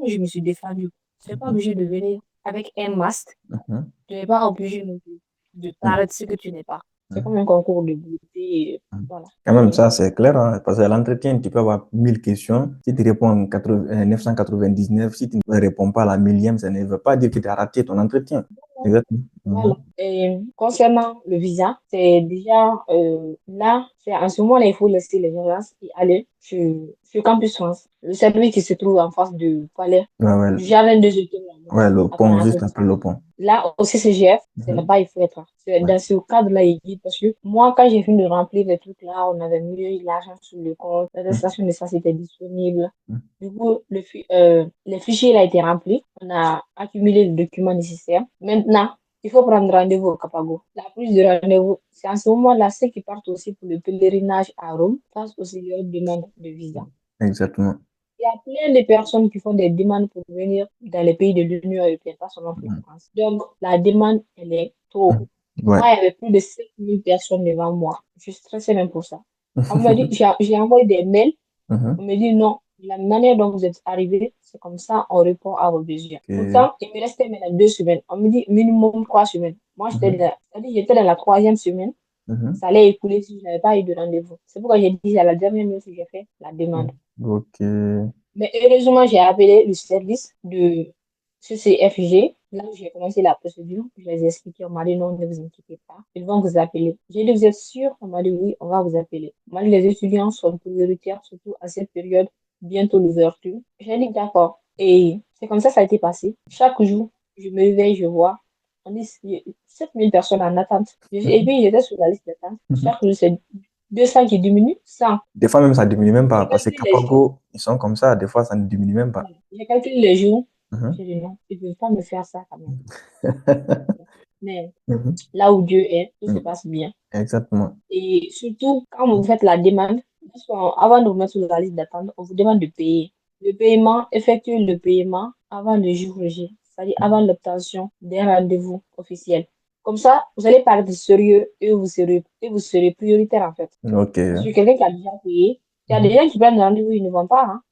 je me suis défendue. Je n'ai pas Mhm. obligé de venir avec un masque. Mhm. Je n'ai pas obligé non plus. de Mhm. paraître ce que tu n'es pas. C'est comme Mhm. un concours de beauté. Mhm. Voilà. Quand même, Et ça, c'est clair, hein, parce qu'à l'entretien, tu peux avoir 1000 questions. Si tu réponds 999, si tu ne réponds pas à la millième, ça ne veut pas dire que tu as raté ton entretien. Exactement. voilà. Mhm. Et concernant le visa, c'est déjà là, c'est en ce moment-là, il faut laisser les gens y aller sur Campus France. Le service qui se trouve en face du palais, Ouais, ouais, du jardin des hôtels, ouais, le après pont, un juste truc. après le pont. Là, au CCGF, c'est Mhm. là-bas il faut être. C'est Ouais. dans ce cadre-là, il dit, parce que moi, quand j'ai fini de remplir les trucs là, on avait mis l'argent sur le compte, Mhm. l'attestation de ça, c'était disponible. Mhm. Du coup, les fichiers il a été rempli. On a accumulé les documents nécessaires. Maintenant, il faut prendre rendez-vous au Capago. La prise de rendez-vous, c'est en ce moment-là, ceux qui partent aussi pour le pèlerinage à Rome, fassent aussi leur demande de visa. Exactement. Il y a plein de personnes qui font des demandes pour venir dans les pays de l'Union européenne, pas seulement pour la Mhm. France. Donc, la demande, elle est trop. Mhm. Ouais. Moi, il y avait plus de 7000 personnes devant moi. Je stressais même pour ça. On m'a dit, j'ai envoyé des mails. On Mhm. me dit non, la manière dont vous êtes arrivé, c'est comme ça, on répond à vos besoins. Ok. Pourtant, il me restait maintenant 2 semaines. On me dit minimum 3 semaines. Moi, Mhm. j'étais dans la troisième semaine. Mhm. Ça allait écouler si je n'avais pas eu de rendez-vous. C'est pourquoi j'ai dit à la dernière minute que j'ai fait la demande. Ok. Mais heureusement, j'ai appelé le service de CCFG. Là où j'ai commencé la procédure, je les ai expliqué. On m'a dit non, ne vous inquiétez pas. Ils vont vous appeler. J'ai dit, vous êtes sûr? On m'a dit oui, on va vous appeler. Moi, les étudiants sont prioritaires, surtout à cette période, bientôt l'ouverture. J'ai dit d'accord. Et c'est comme ça a été passé. Chaque jour, je me réveille, je vois. On est 7000 personnes en attente. Et puis, j'étais sur la liste d'attente. Mhm. Chaque jour, c'est 200 qui diminuent, 100. Des fois même, ça diminue même J'ai pas, parce que calculé les jours. Capago, ils sont comme ça, des fois, ça ne diminue même pas. Voilà. J'ai calculé les jours. Mhm. J'ai dit non, ils ne peuvent pas me faire ça quand même. Mais Mhm. là où Dieu est, tout se Mhm. passe bien. Exactement. Et surtout, quand vous faites la demande, avant de vous mettre sur la liste d'attente, on vous demande de payer. Le paiement, effectuez le paiement avant le jour J, c'est-à-dire avant l'obtention d'un rendez-vous officiel. Comme ça, vous allez paraître sérieux et vous serez prioritaire en fait. Ok. Parce que quelqu'un qui a déjà payé, il y a des Mhm. gens qui prennent le rendez-vous, ils ne vont pas, hein.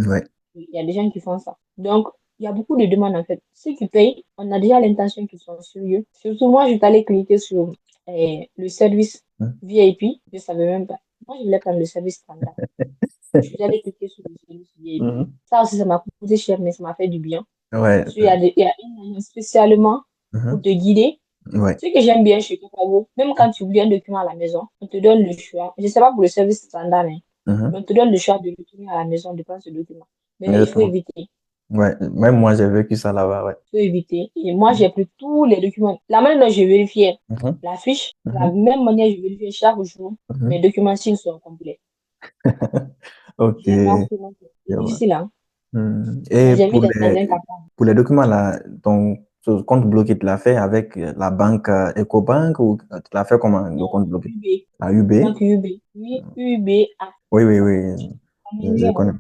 Ouais. Il y a des gens qui font ça. Donc, il y a beaucoup de demandes en fait. Ceux qui payent, on a déjà l'intention qu'ils sont sérieux. Surtout, moi, je suis allée cliquer sur le service Mhm. VIP. Je ne savais même pas. Moi, je voulais prendre le service standard. Je suis allée cliquer sur le service VIP. Mhm. Ça aussi, ça m'a coûté cher, mais ça m'a fait du bien. Ouais. Parce qu'il y a, il y a une agence spécialement pour Mhm. te guider. Ouais. Ce que j'aime bien chez Copago, même quand tu oublies un document à la maison, on te donne le choix. Je ne sais pas pour le service standard, hein, mais Mhm. on te donne le choix de retourner à la maison, de prendre ce document. Mais il faut Exactement. éviter. Ouais. Même moi, j'ai vécu ça là-bas, ouais. Faut éviter. Et moi, j'ai pris tous les documents. La manière dont je vérifiais Mhm. la fiche, la Mhm. même manière je vérifiais chaque jour mes Mhm. documents s'ils sont complets. Ok. J'ai pas pris mon temps. Je C'est vois. difficile, hein. Mais Et j'ai mis dans un carton. pour les documents là, ton compte bloqué, tu l'as fait avec la banque Ecobank ou tu l'as fait comment, le Non, compte bloqué? UB. La UB? Banque UB. Oui, UBA. Oui, oui, oui. Je Familier, connais.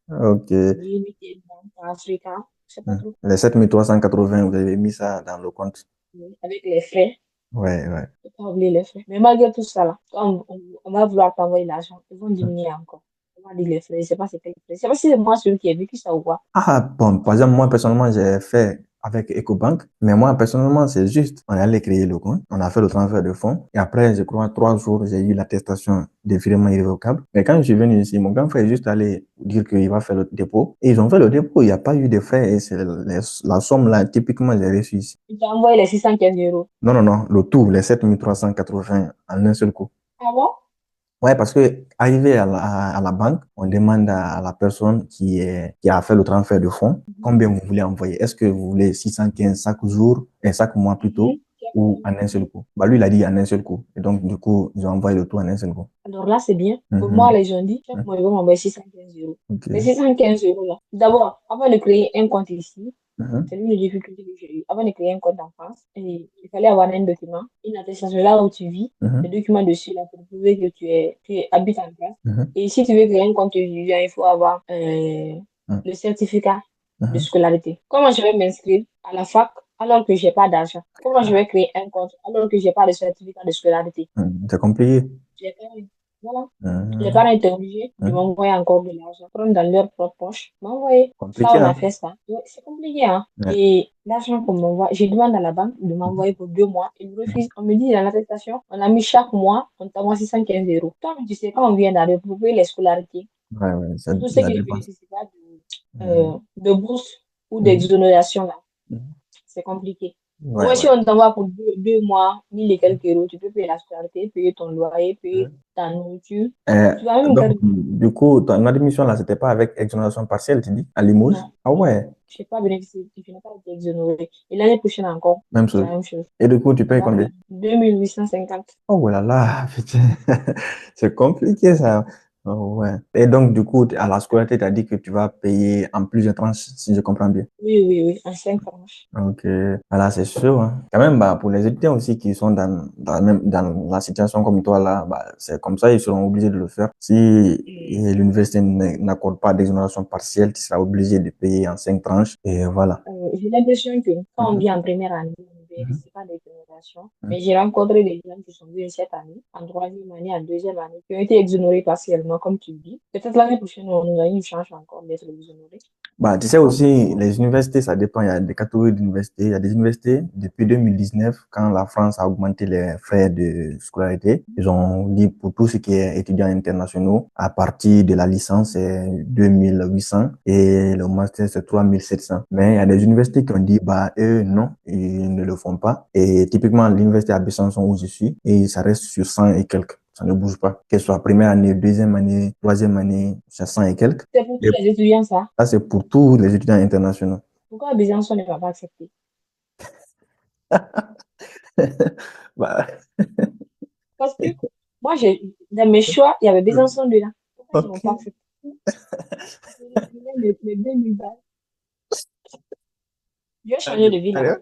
hein. Ok. United Bank Africa. Je sais pas trop. Les 7380, vous avez mis ça dans le compte. Oui, avec les frais. Ouais, ouais. Faut pas oublier les frais. Mais malgré tout ça, là, quand on va vouloir t'envoyer l'argent, ils vont diminuer encore. On va dire les frais. Je sais pas c'est quel frais. Je sais pas si c'est moi celui qui a vécu ça ou quoi. Ah, bon, par exemple, moi, personnellement, j'ai fait avec EcoBank, mais moi, personnellement, c'est juste, on est allé créer le compte, on a fait le transfert de fonds, et après, je crois, 3 jours, j'ai eu l'attestation de virement irrévocable. Mais quand je suis venu ici, mon grand frère est juste allé dire qu'il va faire le dépôt, et ils ont fait le dépôt, il n'y a pas eu de frais, et c'est la somme là, typiquement, j'ai reçu ici. Ils t'ont envoyé les 615 €. Non, non, non, le tout, les 7380 en un seul coup. Ah bon? Ouais, parce que arrivé à la banque, on demande à la personne qui a fait le transfert de fonds combien vous voulez envoyer. Est-ce que vous voulez 615 chaque jour, et chaque mois plutôt, Mhm. ou en un seul coup? Bah, lui, il a dit en un seul coup. Et donc, du coup, ils ont envoyé le tout en un seul coup. Alors là, c'est bien. Pour moi, Mhm. les gens disent, chaque mois, ils vont m'envoyer 615 €. Mais Ok. 615 € là, d'abord, avant de créer un compte ici, Mhm. c'est l'une des difficultés que j'ai eues. Avant de créer un compte en France, et il fallait avoir un document, une attestation là où tu vis, le Mhm. document dessus là pour prouver que tu habites en France. Mhm. Et si tu veux créer un compte étudiant, il faut avoir Mhm. le certificat de Mhm. scolarité. Comment je vais m'inscrire à la fac alors que j'ai pas d'argent? Comment je vais créer un compte alors que j'ai pas de certificat de scolarité? C'est compliqué. J'ai pas envie. Voilà. Les Mhm. parents étaient obligés de Mhm. m'envoyer encore de l'argent, prendre dans leur propre poche, m'envoyer. Ça, Compliqué, on a hein? fait ça. Ouais, c'est compliqué, hein. Ouais. Et l'argent qu'on m'envoie, je demande à la banque de Mhm. m'envoyer pour 2 mois. Ils me Mhm. refusent. On me dit dans l'attestation, on a mis chaque mois, on t'envoie 615 euros. Toi, tu sais, quand on vient d'arriver pour payer les scolarités, Ouais, ouais, ça, surtout ceux la qui ne dépense. bénéficient pas Mhm. de bourse ou Mhm. d'exonération, là, Mhm. c'est compliqué. Ouais, Ouais, si ouais. on t'envoie pour 2 mois, 1000 et quelques euros, tu peux payer la scolarité, payer ton loyer, payer Mhm. ta nourriture. Euh, Tu vas même donc, garder. du coup, ton admission là, c'était pas avec exonération partielle, tu dis, à Limoges? Non, Ah non, ouais, je n'ai pas bénéficié, je n'ai pas été exonérée. Et l'année prochaine encore, même c'est la chose. même chose. Et du coup, tu On payes va combien? payer 2850. Oh là là, putain, c'est compliqué ça. Oh, ouais. Et donc, du coup, à la scolarité, tu as dit que tu vas payer en plusieurs tranches, si je comprends bien. Oui, oui, oui, en 5 tranches. Ok, voilà, c'est sûr, hein. Quand même, bah, pour les étudiants aussi qui sont dans la situation comme toi là, bah, c'est comme ça, ils seront obligés de le faire. Si Et, l'université n'accorde pas d'exonération partielle, tu seras obligé de payer en 5 tranches. Et voilà. j'ai l'impression que quand on Mhm, vient en première année, on ne mhm, bénéficie pas d'exonération. mhm. Mais j'ai rencontré des gens qui sont venus cette année, en troisième année, en deuxième année, qui ont été exonérés partiellement, comme tu dis. Peut-être l'année prochaine, on nous a une chance encore d'être exonérés. Bah, tu sais aussi, les universités, ça dépend. Il y a des catégories d'universités. Il y a des universités, depuis 2019, quand la France a augmenté les frais de scolarité, ils ont dit pour tout ce qui est étudiants internationaux, à partir de la licence, c'est 2800 et le master, c'est 3700. Mais il y a des universités qui ont dit, bah, eux, non, ils ne le font pas. Et typiquement, l'université à Besançon où je suis, et ça reste sur 100 et quelques. Ça ne bouge pas. Qu'elle soit première année, deuxième année, troisième année, c'est 100 et quelques. C'est pour tous les étudiants, ça. Ça, c'est pour tous les étudiants internationaux. Pourquoi Besançon ne va pas accepter? Bah, Parce que moi, dans mes choix, il y avait Besançon dedans. Pourquoi ils ne vont pas ok. accepter? Les 2000 balles. Je vais changer de ville, hein. Sérieux?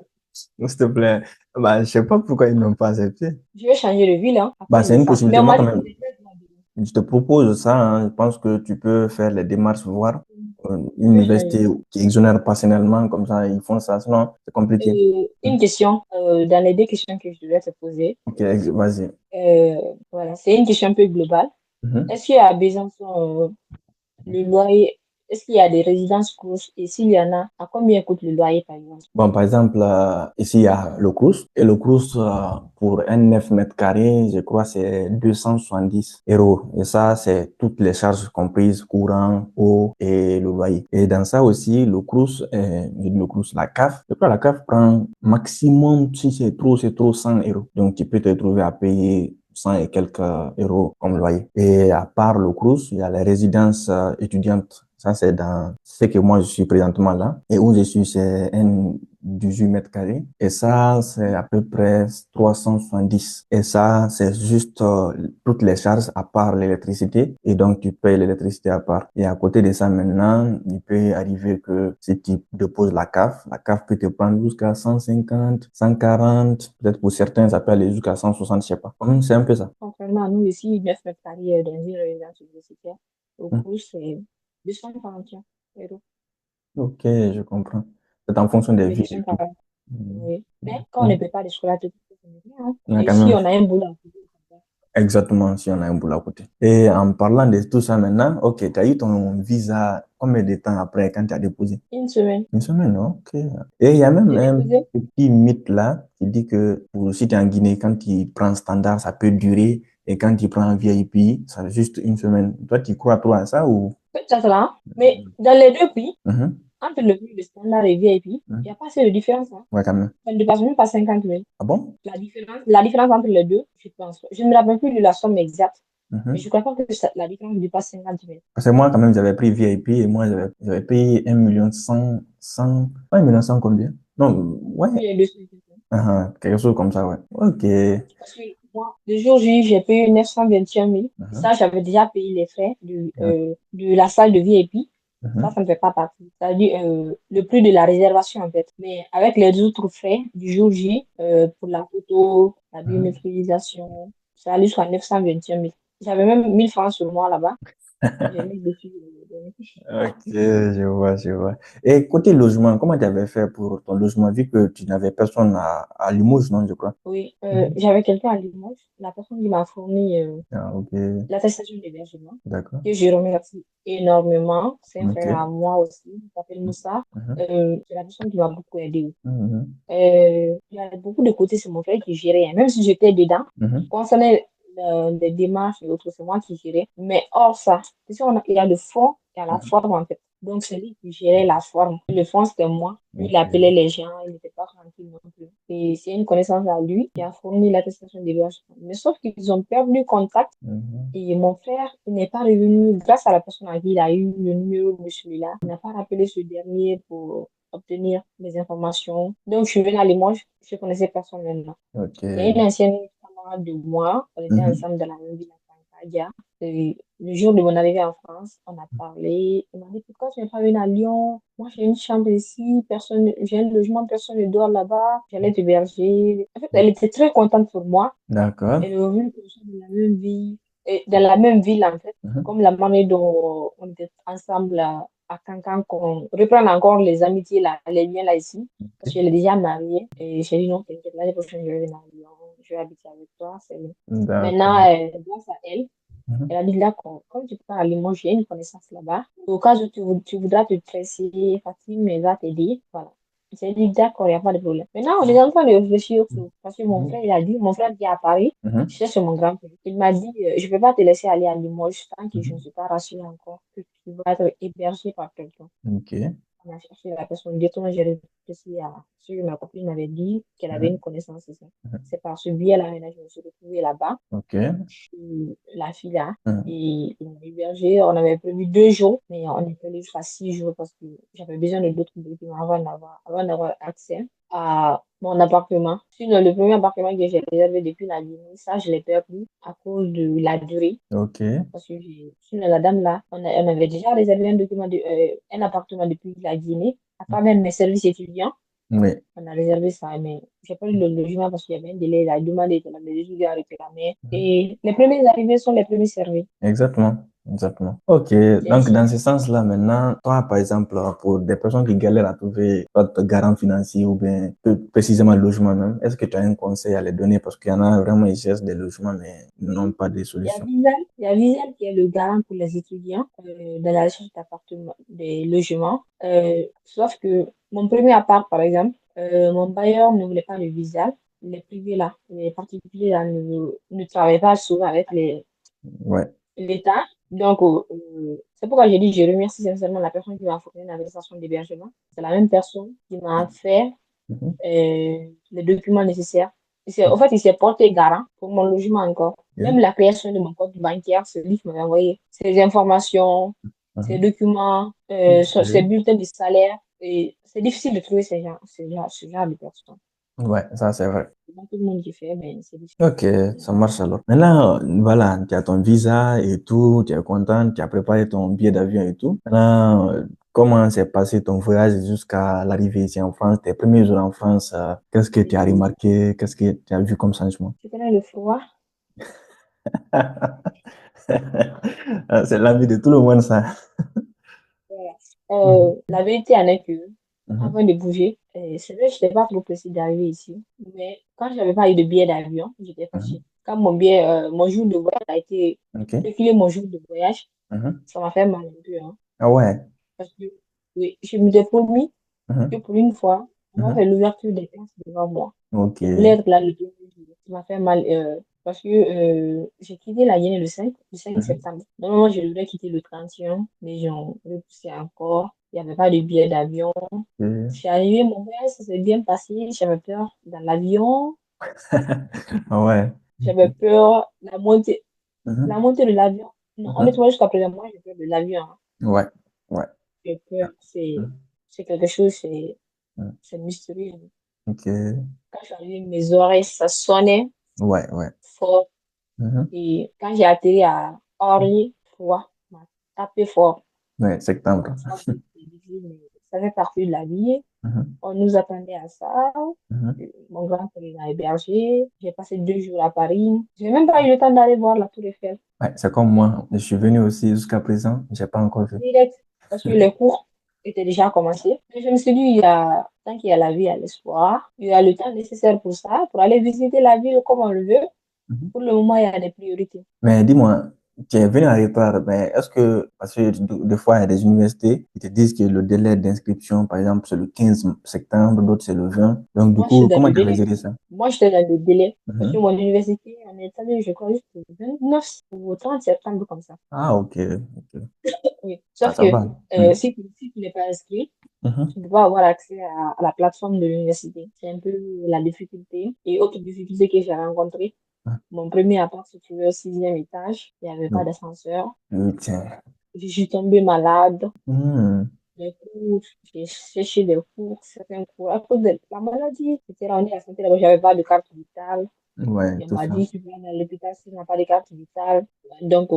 S'il te plaît. Bah, je sais pas pourquoi ils n'ont pas accepté. Je vais changer de ville, hein, à Bah, cause c'est de une ça. Mais possibilité. on Moi, m'a quand dit que même, c'était très bien dedans. je te propose ça, hein. Je pense que tu peux faire les démarches, voir Je une vais changer. université qui exonère personnellement, comme ça, ils font ça. Sinon, c'est compliqué. Hmm. Une question, dans les deux questions que je devais te poser, Ok, vas-y. voilà, c'est une question un peu globale. Mhm. Est-ce qu'à Besançon, le loyer, est-ce qu'il y a des résidences closes? Et s'il y en a, à combien coûte le loyer, par exemple? Bon, par exemple, ici, il y a le Crous. Et le Crous, pour un 9 mètres carrés, je crois, c'est 270 euros. Et ça, c'est toutes les charges comprises, courant, eau et le loyer. Et dans ça aussi, le Crous, je dis le Crous, la CAF, je crois que la CAF prend maximum, si c'est trop, 100 euros. Donc, tu peux te trouver à payer 100 et quelques euros comme loyer. Et à part le Crous, il y a les résidences étudiantes. Ça, c'est dans ce que moi, je suis présentement là. Et où je suis, c'est un 18 mètres carrés. Et ça, c'est à peu près 370. Et ça, c'est juste toutes les charges à part l'électricité. Et donc, tu payes l'électricité à part. Et à côté de ça, maintenant, il peut arriver que si tu déposes la CAF peut te prendre jusqu'à 150, 140. Peut-être pour certains, ça peut aller jusqu'à 160, je sais pas. C'est un peu ça. Contrairement à nous, ici, 9 mètres carrés dans une résidence universitaire, au Hmm. coût, c'est 241 euros. Ok, je comprends. C'est en fonction des Oui, villes et tout. 240. Hmm. Oui. Mais quand on ne Hmm. paie pas de scolarité, c'est bien, hein. Il y a Et quand si même. on a un boulot à côté, ça va. Exactement, si on a un boulot à côté. Et en parlant de tout ça maintenant, ok, tu as eu ton visa combien de temps après quand tu as déposé? Une semaine, Une semaine, ok. Et il y a même j'ai un déposé. petit mythe là qui dit que si tu es en Guinée, quand tu prends standard, ça peut durer. Et quand tu prends VIP, ça juste une semaine. Toi, tu crois trop à ça ou? Peut-être là, hein. Mais dans les deux prix, Mhm, entre le prix de standard et VIP, il mhm. n'y a pas assez de différence, hein. Ouais, quand même. Ça ne dépasse même pas 50 000. Ah bon? La différence entre les deux, je pense. Je ne me rappelle plus de la somme exacte, mais je Mhm. ne crois pas que la différence dépasse 50 000. Parce que moi, quand même, j'avais pris VIP et moi, j'avais payé 1 100 000, pas 1 100 000 combien? Non, ouais, Oui, les deux sont différents. quelque chose comme ça, ouais. Ok. Parce que moi, le jour J, j'ai payé 921 000. Mhm. Ça, j'avais déjà payé les frais de la salle de VIP. Ça Mhm. ne fait pas partie. C'est-à-dire le prix de la réservation, en fait. Mais avec les autres frais du jour J, pour la photo, la Mhm. biométrisation, ça allait jusqu'à 921 000. J'avais même 1000 francs sur moi là-bas. J'ai mis dessus. Ok, je vois, je vois. Et côté logement, comment tu avais fait pour ton logement, vu que tu n'avais personne à Limoges, non, je crois? Oui, Mhm. j'avais quelqu'un à Limoges. La personne qui m'a fourni Ah, ok, l'attestation d'hébergement, d'accord. que je remercie énormément. C'est un Ok. frère à moi aussi, il s'appelle Moussa. Mhm. C'est la personne qui m'a beaucoup aidé. Mhm. Il y a beaucoup de côtés, c'est mon frère qui gérait, hein. Même si j'étais dedans, Mhm. concernant les démarches et autres, c'est moi qui gérais. Mais hors ça, tu sais, il y a le fond, il y a la Mhm. forme en fait. Donc, c'est lui qui gérait la forme. Le fond, c'était moi. Lui, il appelait Ok. les gens, il n'était pas tranquille non plus. Et c'est une connaissance à lui qui a fourni l'attestation d'hébergement. Mais sauf qu'ils ont perdu contact Mhm. et mon frère, il n'est pas revenu grâce à la personne à qui il a eu le numéro de celui-là. Il n'a pas rappelé ce dernier pour obtenir des informations. Donc, je suis venue à Limoges, je connaissais personne maintenant. Ok. Il y a une ancienne camarade de moi, on était Mhm. ensemble dans la même ville à Cancadia. Et le jour de mon arrivée en France, on a parlé. Il m'a dit, pourquoi tu n'es pas venu à Lyon? Moi, j'ai une chambre ici, personne, j'ai un logement, personne ne dort là-bas. J'allais t'héberger. En fait, elle était très contente pour moi. D'accord. Elle est revenue comme ça dans la même ville, et dans la même ville en fait, Mhm. comme la manière dont on était ensemble à Cancan, qu'on reprend encore les amitiés là, les liens là ici, parce Ok. qu'elle est déjà mariée. Et j'ai dit non, t'inquiète, l'année prochaine je vais venir à Lyon, je vais habiter avec toi, c'est bon. Maintenant, D'accord. grâce à elle, Mhm. elle a dit d'accord, comme tu pars à Lyon, j'ai une connaissance là-bas. Au cas où tu voudras te tresser, Fatim elle va t'aider. Voilà. J'ai dit d'accord, il n'y a pas de problème. Maintenant, on est en train de réfléchir parce que mon frère, Mhm. il a dit, mon frère qui est à Paris, je Mhm. cherche mon grand-père. Il m'a dit, je ne peux pas te laisser aller à Limoges tant que je ne Mhm. suis pas rassurée encore que tu vas être hébergé par quelqu'un. Ok. On a cherché la personne. Directement, j'ai réfléchi à ce que ma copine m'avait dit, qu'elle avait une Mhm. connaissance ici. Mhm. C'est par ce biais-là, maintenant, je me suis retrouvée là-bas Ok. la fille là. Mhm. Et ils m'ont hébergé. On avait prévu 2 jours, mais on est allé jusqu'à 6 jours parce que j'avais besoin de d'autres documents avant d'avoir accès à mon appartement. Sinon, le premier appartement que j'ai réservé depuis la Guinée, ça, je l'ai perdu à cause de la durée. Ok. Parce que sinon, la dame là, on avait déjà réservé un appartement depuis la Guinée, à travers mes services étudiants. Oui. On a réservé ça, mais j'ai pas eu le logement parce qu'il y avait un délai. La demande était là, les étudiants réclamaient. Mhm. Et les premiers arrivés sont les premiers servis. Exactement, exactement. Ok, C'est donc ainsi. dans ce sens-là, maintenant, toi, par exemple, pour des personnes qui galèrent à trouver soit garant financier ou bien plus précisément logement même, est-ce que tu as un conseil à les donner? Parce qu'il y en a vraiment, ils cherchent des logements, mais ils n'ont Oui, pas de il y a solution. Visa, il y a Visa qui est le garant pour les étudiants dans la recherche d'appartements, des logements. Sauf que mon premier appart, par exemple, mon bailleur ne voulait pas le visa. Les privés là, les particuliers là ne travaillent pas souvent avec Ouais. l'État. Donc, c'est pourquoi j'ai dit, je remercie sincèrement la personne qui m'a fourni une attestation d'hébergement. C'est la même personne qui m'a fait Mhm. les documents nécessaires. En fait, il s'est porté garant pour mon logement encore. Même Ok. la création de mon compte bancaire, c'est lui qui m'avait envoyé ces informations, ces Mhm. documents, ces Ok. bulletins de salaire. Et c'est difficile de trouver ce genre de personnes. Ouais, ça c'est vrai. C'est pas tout le monde qui fait, mais c'est difficile. Ok, ça marche alors. Maintenant, voilà, tu as ton visa et tout, tu es content, tu as préparé ton billet d'avion et tout. Maintenant, comment s'est passé ton voyage jusqu'à l'arrivée ici en France, tes premiers jours en France, qu'est-ce que tu as Et remarqué, qu'est-ce que tu as vu comme changement? tu connais le froid. Ah, c'est l'ami de tout le monde, ça. Voilà. Mhm. La vérité en est que, Mhm. avant de bouger, c'est vrai que je n'étais pas trop pressée d'arriver ici. Mais quand je n'avais pas eu de billet d'avion, j'étais Mhm. fâchée. Quand mon jour de voyage a été Ok. reculé, mon jour de voyage, Mhm. ça m'a fait mal un peu, hein. Ah ouais. Parce que, oui, je me suis promis que Mhm. pour une fois, on va Mhm. faire l'ouverture des classes devant moi. Ok. Je voulais être là le premier jour. Ça m'a fait mal parce que j'ai quitté la Guinée le cinq Mhm. septembre. Normalement, je devais quitter le 31, mais j'ai repoussé encore. Il n'y avait pas de billet d'avion. Je Ok. suis arrivée, mon voyage, ça s'est bien passé. J'avais peur dans l'avion. Ah ouais. J'avais peur la Mhm. montée de l'avion. Non, Mhm. honnêtement, jusqu'à présent, moi, j'ai peur de l'avion, hein. Ouais. Ouais. J'ai peur. C'est, Mhm. c'est quelque chose, Mhm. c'est mystérieux. Ok. Quand je suis arrivée, mes oreilles, ça sonnait Ouais, ouais. fort. Mhm. Et quand j'ai atterri à Orly, froid, m'a tapé fort. Ouais, septembre. Ça, c'est difficile, ça fait partie de la vie. Mhm. On nous attendait à ça. Mhm. Mon grand-père m'a hébergé. J'ai passé 2 jours à Paris. J'ai même pas eu le temps d'aller voir la Tour Eiffel. Ouais, c'est comme moi. Je suis venu aussi jusqu'à présent. J'ai pas encore vu. Direct, parce que les cours étaient déjà commencés. Mais je me suis dit, tant qu'il y a la vie, il y a l'espoir. Il y a le temps nécessaire pour ça, pour aller visiter la ville comme on le veut. Mhm. Pour le moment, il y a des priorités. Mais dis-moi, tu es venu en retard, mais est-ce que, parce que des fois, il y a des universités qui te disent que le délai d'inscription, par exemple, c'est le 15 septembre, d'autres c'est le 20. Donc, du Moi, je suis coup, dans comment le tu avais délai. géré ça? Moi, j'étais dans le délai. Parce que Mhm. mon université, on est allé, je crois, jusqu'au 29 ou au 30 septembre, comme ça. Ah, ok, ok. Oui. Ah, Sauf ça que va. Mhm. si tu n'es pas inscrit, Mhm. tu ne peux pas avoir accès à la plateforme de l'université. C'est un peu la difficulté. Et autre difficulté que j'ai rencontrée, mon premier appart se trouvait au 6e étage. Il n'y avait pas Mhm. d'ascenseur. Oui, tiens. Je suis tombée malade. Mhm. Les cours, j'ai séché des cours, certains cours. À cause de la maladie, j'étais rendue à la santé là-bas, j'avais pas de carte vitale. Ouais, Et on tout m'a ça. dit, tu vas dans l'hôpital si tu n'as pas de carte vitale. Donc,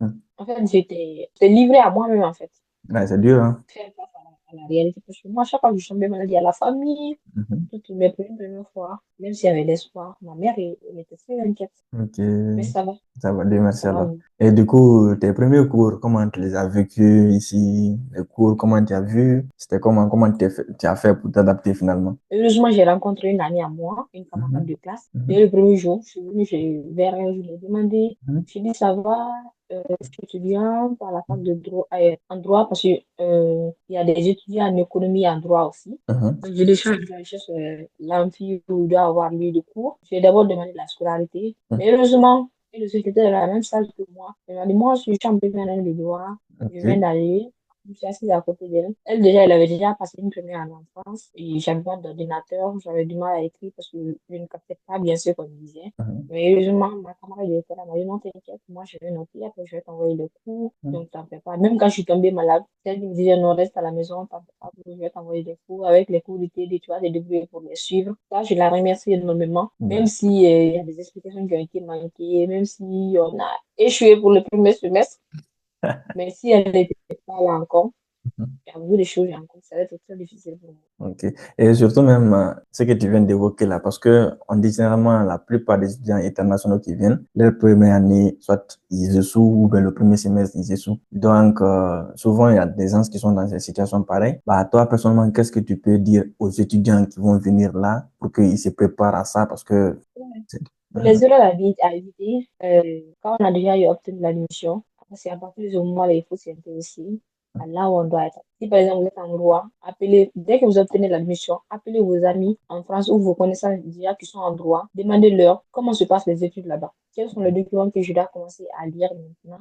Mhm. en fait, j'étais livrée à moi-même, en fait. Ouais, c'est dur, hein? Faire face à la réalité. Parce que moi, chaque fois que je tombais malade, il y a la famille, Mhm. toutes mes premières fois, même s'il y avait l'espoir, ma mère, elle était très inquiète. Ok, Mais ça va, Dieu merci ça va. alors. Et du coup, tes premiers cours, comment tu les as vécus ici? Les cours, comment tu as vu? C'était comment tu as fait pour t'adapter finalement? Heureusement, j'ai rencontré une amie à moi, une camarade Mhm. de classe. Dès Mhm. le premier jour, je suis venue, vers elle, je lui ai demandé, Mhm. je lui ai dit, ça va, je suis étudiante à la fac de droit, en droit, parce que, il y a des étudiants en économie et en droit aussi. Mhm. Donc, je décharge de recherche l'amphi où il doit avoir lieu de cours. J'ai d'abord demandé la scolarité. Mhm. Mais heureusement, le secrétaire de la même salle que moi. Elle m'a dit, moi, je suis en première année de droit. Je Ok. viens d'aller. Je me suis assise à côté d'elle. Elle, déjà, elle avait déjà passé une première année en France. Et j'avais pas d'ordinateur. J'avais du mal à écrire parce que je ne captais pas bien ce qu'on disait. Mhm. Mais heureusement, ma camarade de l'école elle m'a dit, non, t'inquiète, moi, je vais noter. Après, je vais t'envoyer le cours. Mhm. Donc, t'en fais pas. Même quand je suis tombée malade, celle qui me disait, non, reste à la maison, t'en fais pas, je vais t'envoyer des cours. Avec les cours du TD, tu vas te débrouiller pour les suivre. Ça, je la remercie énormément. Même Ouais. si, il y a des explications qui ont été manquées, même si on a échoué pour le premier semestre, mais si elle n'était pas là encore, j'avoue des choses encore, ça va être très difficile pour moi. Ok. Et surtout même ce que tu viens d'évoquer là, parce que on dit généralement la plupart des étudiants internationaux qui viennent, leur première année, soit ils échouent ou bien le premier semestre, ils échouent. Donc, souvent, il y a des gens qui sont dans cette situation pareille. Bah, toi, personnellement, qu'est-ce que tu peux dire aux étudiants qui vont venir là pour qu'ils se préparent à ça? Parce que Ouais. c'est- Pour Mhm. les erreurs à éviter, quand on a déjà eu obtenu l'admission, c'est à partir du moment où il faut s'intéresser à là où on doit être. Si par exemple vous êtes en droit, dès que vous obtenez l'admission, appelez vos amis en France ou vos connaissances déjà qui sont en droit, demandez-leur comment se passent les études là-bas. Quels sont les documents que je dois commencer à lire maintenant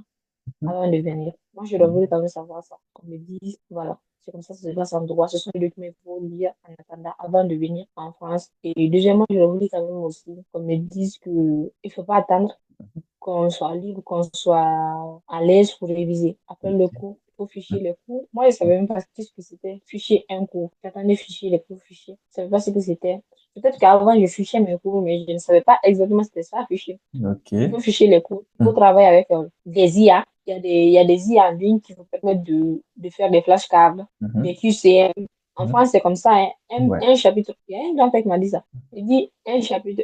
avant de venir. Moi, je voulu quand même savoir ça. Qu'on me dise, voilà, c'est comme ça que ça se passe en droit. Ce sont les documents qu'il faut lire en attendant avant de venir en France. Et deuxièmement, je voulu quand même aussi qu'on me dise que il faut pas attendre qu'on soit libre, qu'on soit à l'aise pour réviser. Après le cours, il faut ficher les cours. Moi, je ne savais même pas ce que c'était ficher un cours. J'attendais ficher les cours ficher. Je ne savais pas ce que c'était. Peut-être qu'avant, je fichais mes cours, mais je ne savais pas exactement ce que c'était ça, ficher. Ok. Il faut ficher les cours. Il faut Mhm. travailler avec des IA. Il y a des IA en ligne qui vous permettent de faire des flashcards, des Mhm. QCM. En Mhm. France, c'est comme ça, hein. Ouais, Un chapitre. Il y a un grand-père qui m'a dit ça. Il dit un chapitre,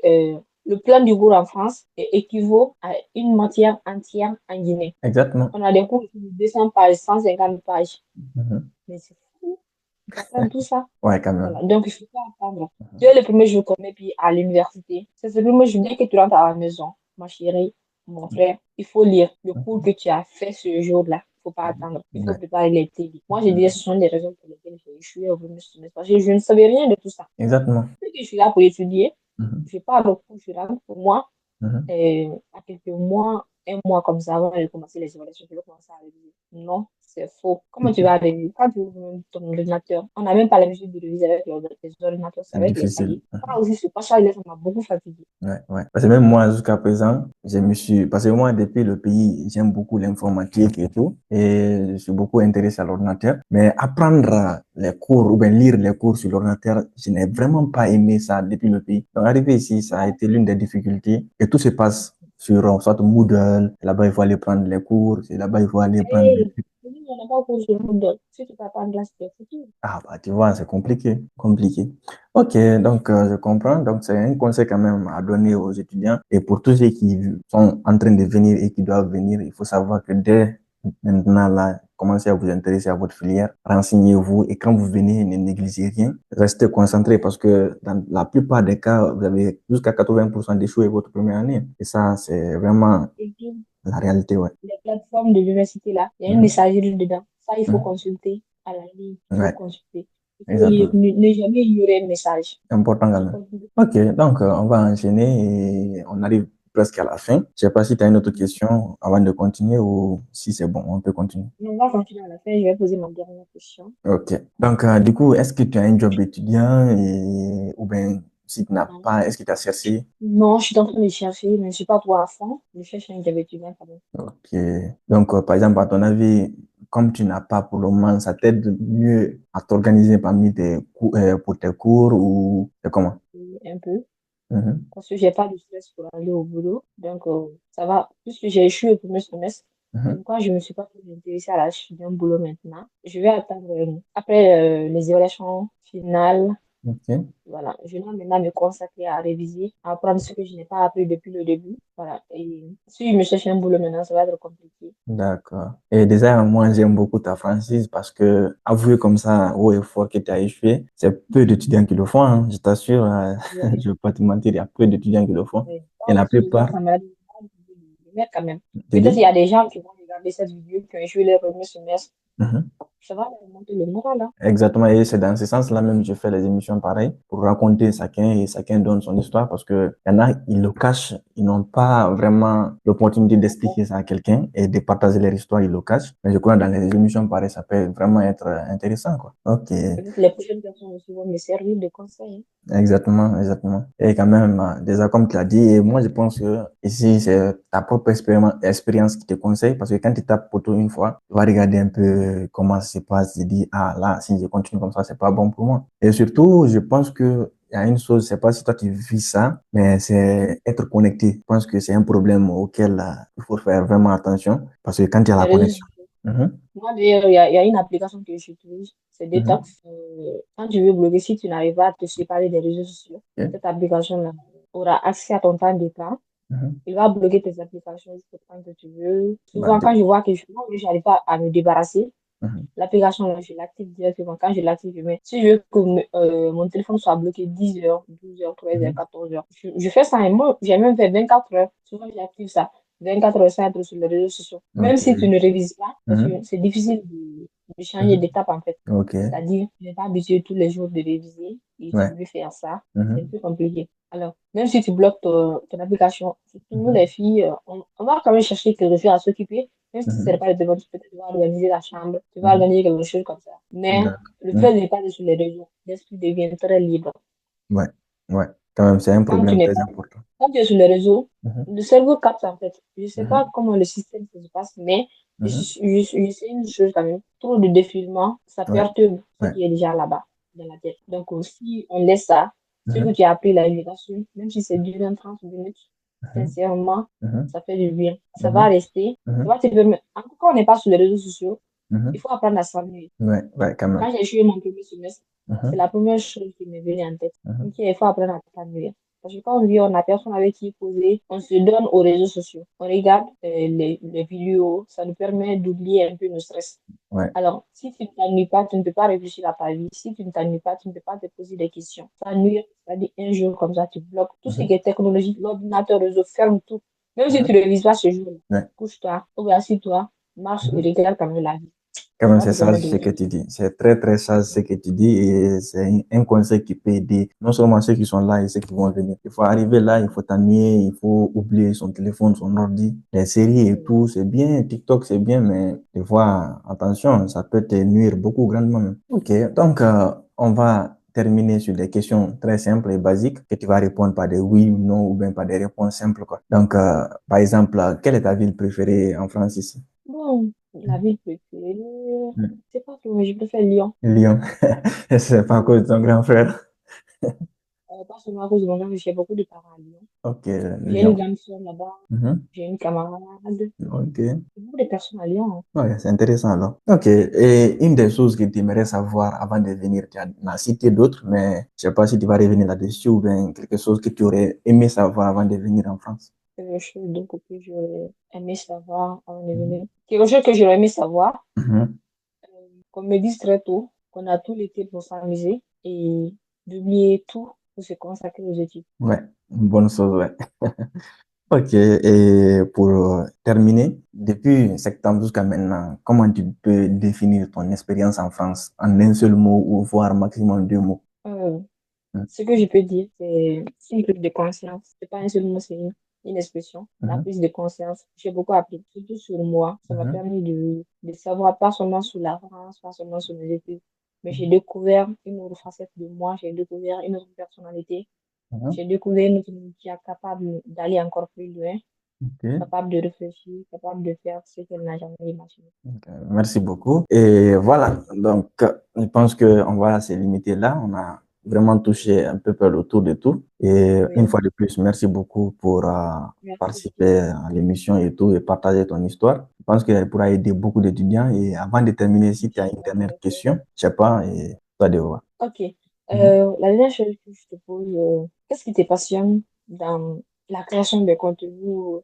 le plan du cours en France équivaut à une matière entière en Guinée. exactement. On a des cours de 200 pages, 150 pages. Mhm. Mais c'est fou d'apprendre tout ça. Ouais, quand même. Voilà. Donc, il ne faut pas attendre. Dès le premier jour qu'on est puis à l'université, c'est le premier jour, dès que tu rentres à la maison, ma chérie, mon frère, il faut lire le cours que tu as fait ce jour-là. Il ne faut pas attendre. Il faut Ouais. préparer les TD. Moi, je disais, ce sont des raisons pour lesquelles j'ai échoué au premier semestre. Parce que je ne savais rien de tout ça. Exactement. Vu que je suis là pour étudier, Mhm. je parle au cours, je suis là pour moi. Mhm. À quelques mois, un mois comme ça, avant de commencer les évaluations, je vais commencer à réviser. Non, c'est faux. Comment tu vas réviser? Quand tu ouvres ton ordinateur, on n'a même pas l'habitude de réviser avec les ordinateurs, c'est C'est avec les difficile. cahiers. Ça aussi, ce passage-là, ça m'a beaucoup fatigué. Ouais, ouais. Parce que même moi, jusqu'à présent, parce que moi, depuis le pays, j'aime beaucoup l'informatique et tout, et je suis beaucoup intéressé à l'ordinateur. Mais apprendre les cours ou bien lire les cours sur l'ordinateur, je n'ai vraiment pas aimé ça depuis le pays. Donc, arrivé ici, ça a été l'une des difficultés. Et tout se passe sur soit Moodle. Là-bas, il faut aller prendre les cours. Et là-bas, il faut aller prendre les Hey, trucs. n'a pas cours sur nous d'autres. Si tu ne parles pas anglais, c'est foutu. Ah, bah, tu vois, c'est compliqué, compliqué. Ok, donc je comprends. Donc, c'est un conseil quand même à donner aux étudiants. Et pour tous ceux qui sont en train de venir et qui doivent venir, il faut savoir que dès maintenant, là, commencez à vous intéresser à votre filière, renseignez-vous et quand vous venez, ne négligez rien. Restez concentrés parce que dans la plupart des cas, vous avez jusqu'à 80% d'échouer votre première année. Et ça, c'est vraiment Et puis, la réalité, ouais. les plateformes de l'université, là, il y a une Mhm, messagerie dedans. Ça, il faut mhm. consulter à la ligne. Il faut Ouais, consulter. Il faut lire. exactement. Ne jamais ignorer un message. Important quand Je même. continue. Ok, donc on va enchaîner et on arrive presque à la fin. Je sais pas si tu as une autre question avant de continuer ou si c'est bon, on peut continuer. On va continuer à la fin. Je vais poser ma dernière question. Ok, donc du coup, est-ce que tu as un job étudiant ou bien si tu n'as Non, pas, est-ce que tu as cherché? non, je suis en train de chercher, mais je ne suis pas trop à fond. Je cherche un diabète humain quand même. Ok, donc par exemple, à ton avis, comme tu n'as pas pour le moment, ça t'aide mieux à t'organiser parmi pour tes cours ou c'est comment? Et un peu. Mhm, Parce que j'ai pas de stress pour aller au boulot. Donc, ça va. Puisque j'ai échoué au premier semestre, c'est mhm. pourquoi je ne me suis pas trop intéressée à la chute d'un boulot maintenant. Je vais attendre après les évaluations finales. Ok. Voilà. Je dois maintenant me consacrer à réviser, à apprendre ce que je n'ai pas appris depuis le début. Voilà. Et si je me cherche un boulot maintenant, ça va être compliqué. D'accord. Et déjà, moi, j'aime beaucoup ta franchise parce que, avouer comme ça, haut et fort que tu as échoué, c'est peu d'étudiants qui le font, hein, je t'assure, Ouais. je vais pas te mentir, il y a peu d'étudiants qui le font. Ouais. Et Bon, la si je vois plupart, ça m'a mais quand même. je Peut-être il dis, y a des gens qui vont regarder cette vidéo qui ont échoué leur premier semestre. mhm. Ça va leur monter le moral, hein. Exactement, et c'est dans ce sens-là même que je fais les émissions pareilles pour raconter chacun et chacun donne son histoire parce que y en a, ils le cachent, ils n'ont pas vraiment l'opportunité d'expliquer ça à quelqu'un et de partager leur histoire, ils le cachent. Mais je crois que dans les émissions pareilles, ça peut vraiment être intéressant, quoi. Ok. Peut-être les prochaines personnes aussi vont me servir de conseil, Exactement, exactement. Et quand même, déjà, comme tu l'as dit, et moi, je pense que ici, c'est ta propre expérience qui te conseille, parce que quand tu tapes poteau une fois, tu vas regarder un peu comment ça se passe, tu te dis, ah, là, si je continue comme ça, c'est pas bon pour moi. Et surtout, je pense que il y a une chose, je sais pas si toi tu vis ça, mais c'est être connecté. Je pense que c'est un problème auquel il faut faire vraiment attention, parce que quand il y a la les réseaux connexion. sociaux. Mhm, Moi, d'ailleurs, il y a une application que j'utilise, c'est mhm, Detox. Quand tu veux bloquer, si tu n'arrives pas à te séparer des réseaux sociaux, ok, cette application-là aura accès à ton temps d'écran. mhm. Il va bloquer tes applications jusqu'au temps que tu veux. Bah, Souvent, quand je vois que moi, je n'arrive pas à me débarrasser, mhm, l'application, là, je l'active directement. Quand je l'active, je mets, si je veux que mon téléphone soit bloqué 10 heures, 12 heures, 13 heures, mhm. 14 heures, je fais ça et moi, j'ai même fait 24 heures. Souvent, j'active ça. 24 heures sans être sur les réseaux sociaux. Même Ok. si tu ne révises pas, parce que Mhm, c'est difficile de changer mhm. d'étape en fait. Ok. C'est-à-dire, je n'ai pas habitué tous les jours de réviser et tu Ouais. veux faire ça. C'est un Mhm, peu compliqué. Alors, même si tu bloques ton application, surtout nous mhm, les filles, on va quand même chercher quelque chose à s'occuper. Même si ce n'est mhm, pas le devant, peut-être tu vas organiser la chambre, tu vas mhm. organiser quelque chose comme ça. Mais D'accord. le Mhm. fait de ne pas être sur les réseaux, l'esprit devient très libre. Ouais, ouais. Quand même, c'est un Quand tu problème n'es très pas, important. quand tu es sur les réseaux, Mhm, le cerveau capte en fait. Je ne sais pas mhm, comment le système se passe, mais mhm. je sais une chose quand même. Trop de défilement, ça Ouais, perturbe ce ouais. qui est déjà là-bas, dans la tête. Donc, si on laisse ça, ce que Mhm, tu as appris la méditation, même si c'est durant 30 minutes, mhm, sincèrement, mhm, ça fait du bien. Ça va mhm, rester. Ça mhm, va te permettre. En tout cas, on n'est pas sur les réseaux sociaux. Il mhm. faut apprendre à s'ennuyer. Ouais, ouais, quand même. Quand j'ai joué mon premier semestre, c'est Mhm, la première chose qui m'est venue en tête. mhm. Ok, il faut apprendre à s'ennuyer. Parce que quand on vit, on a personne avec qui poser, on se donne aux réseaux sociaux. On regarde les vidéos, ça nous permet d'oublier un peu nos stress. Ouais. Alors, si tu ne t'ennuies pas, tu ne peux pas réfléchir à ta vie. Si tu ne t'ennuies pas, tu ne peux pas te poser des questions. S'ennuyer, c'est-à-dire un jour comme ça, tu bloques tout ce Mhm, qui est technologie, l'ordinateur, réseau, ferme tout. Même si tu mhm. ne révises pas ce jour-là, Ouais. couche-toi, ou bien assis-toi, marche et Mhm. regarde quand même la vie. Quand Ça même, va c'est te sage permettre de ce que réfléchir. tu dis. C'est très, très sage ce que tu dis et c'est un conseil qui peut aider non seulement ceux qui sont là et ceux qui vont venir. Il faut arriver là, il faut t'ennuyer, il faut oublier son téléphone, son ordi, les séries et tout, c'est bien, TikTok c'est bien, mais des fois, attention, ça peut te nuire beaucoup grandement même. Ok, donc on va terminer sur des questions très simples et basiques que tu vas répondre par des oui ou non ou bien par des réponses simples, quoi. Donc, par exemple, quelle est ta ville préférée en France ici? Bon, la ville préférée, c'est pas trop, mais je préfère Lyon. Lyon. C'est pas à cause de ton grand frère. pas seulement à cause de mon âge, j'ai beaucoup de parents à Lyon. Ok, J'ai une Lyon. grande sœur là-bas, Mhm. j'ai une camarade, Ok. beaucoup de personnes à Lyon, hein. Ouais, c'est intéressant alors. Ok, et une des choses que tu aimerais savoir avant de venir, tu as cité d'autres, mais je sais pas si tu vas revenir là-dessus ou bien quelque chose que tu aurais aimé savoir avant de venir en France. Quelque chose donc que j'aurais aimé savoir avant de Mhm. venir. Quelque chose que j'aurais aimé savoir, Mhm. qu'on me dise très tôt qu'on a tout l'été pour s'amuser et d'oublier tout pour se consacrer aux études. Ouais, une bonne chose, ouais. Ok, et pour terminer, depuis septembre jusqu'à maintenant, comment tu peux définir ton expérience en France en un seul mot ou voire maximum deux mots? Euh, Mhm. Ce que je peux dire, c'est une prise de conscience. C'est pas un seul mot, c'est une expression. La Mhm. prise de conscience. J'ai beaucoup appris, surtout sur moi. Ça m'a Mhm. permis de savoir pas seulement sur la France, pas seulement sur mes études, mais j'ai découvert une autre facette de moi, j'ai découvert une autre personnalité, Mhm. j'ai découvert une autre qui est capable d'aller encore plus loin, Ok. capable de réfléchir, capable de faire ce qu'elle n'a jamais imaginé. Ok, merci beaucoup. Et voilà, donc je pense qu'on va se limiter là. On a vraiment touché un peu par le tour de tout. Et une Oui, fois de plus, merci beaucoup pour merci beaucoup. participer à l'émission et tout et partager ton histoire. Je pense qu'elle pourra aider beaucoup d'étudiants. Et avant de terminer, si tu as une Inch'Allah. dernière question, je sais pas, et toi de voir. Ok. Mhm. La dernière chose que je te pose, qu'est-ce qui te passionne dans la création de contenu?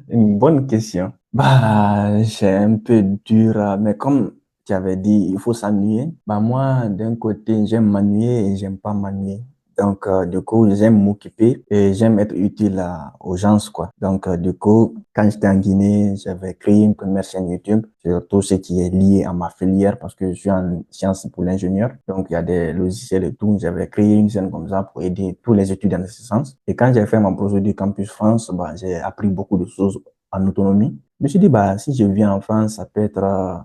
Une bonne question. Bah, c'est un peu dur, mais comme tu avais dit, il faut s'ennuyer. Bah, moi, d'un côté, j'aime m'ennuyer et j'aime pas m'ennuyer. Donc, du coup, j'aime m'occuper et j'aime être utile aux gens, quoi. Donc, du coup, quand j'étais en Guinée, j'avais créé une première chaîne YouTube sur tout ce qui est lié à ma filière parce que je suis en sciences pour l'ingénieur. Donc, il y a des logiciels et tout. J'avais créé une chaîne comme ça pour aider tous les étudiants dans ce sens. Et quand j'ai fait mon projet du Campus France, bah, j'ai appris beaucoup de choses en autonomie. Je me suis dit, bah, si je viens en France, ça peut être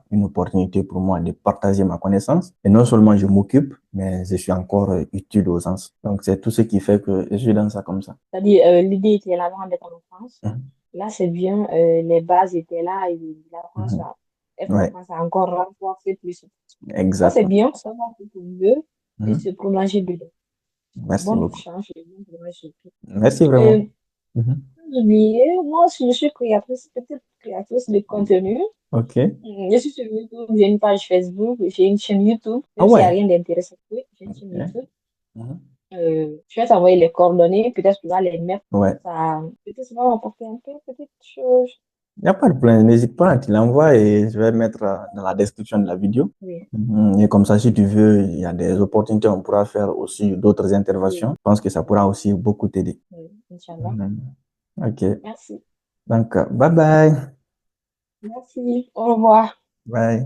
une opportunité pour moi de partager ma connaissance. Et non seulement je m'occupe, mais je suis encore utile aux gens. Donc, c'est tout ce qui fait que je suis dans ça comme ça. C'est-à-dire, l'idée était là avant d'être en France. Mhm. Là, c'est bien, les bases étaient là et la France, Mhm. être en Ouais, France a encore renforcé plus. Ça, c'est exactement. bien, savoir ce qu'on veut et se Mhm. prolonger dedans. Merci Bonne beaucoup. chance et bon courage surtout. Merci Euh, vraiment. Mhm. Sans oublier, moi aussi, je suis créatrice, peut-être créatrice de contenu. OK. Je suis sur YouTube, j'ai une page Facebook, j'ai une chaîne YouTube, Ah même s'il n'y a ouais. rien d'intéressant. Oui, j'ai une chaîne OK. YouTube. Mhm. Je vais t'envoyer les coordonnées, peut-être tu vas les mettre. Ouais. Ça, peut-être ça va m'apporter un peu, petite chose. Il n'y a pas de problème. N'hésite pas, tu l'envoies et je vais mettre dans la description de la vidéo. Oui, Mhm. Et comme ça, si tu veux, il y a des opportunités, on pourra faire aussi d'autres interventions. oui, Je pense que ça pourra aussi beaucoup t'aider. oui, Inch'Allah. Mhm. OK. Merci. Donc, bye bye. Merci. Au revoir. Bye.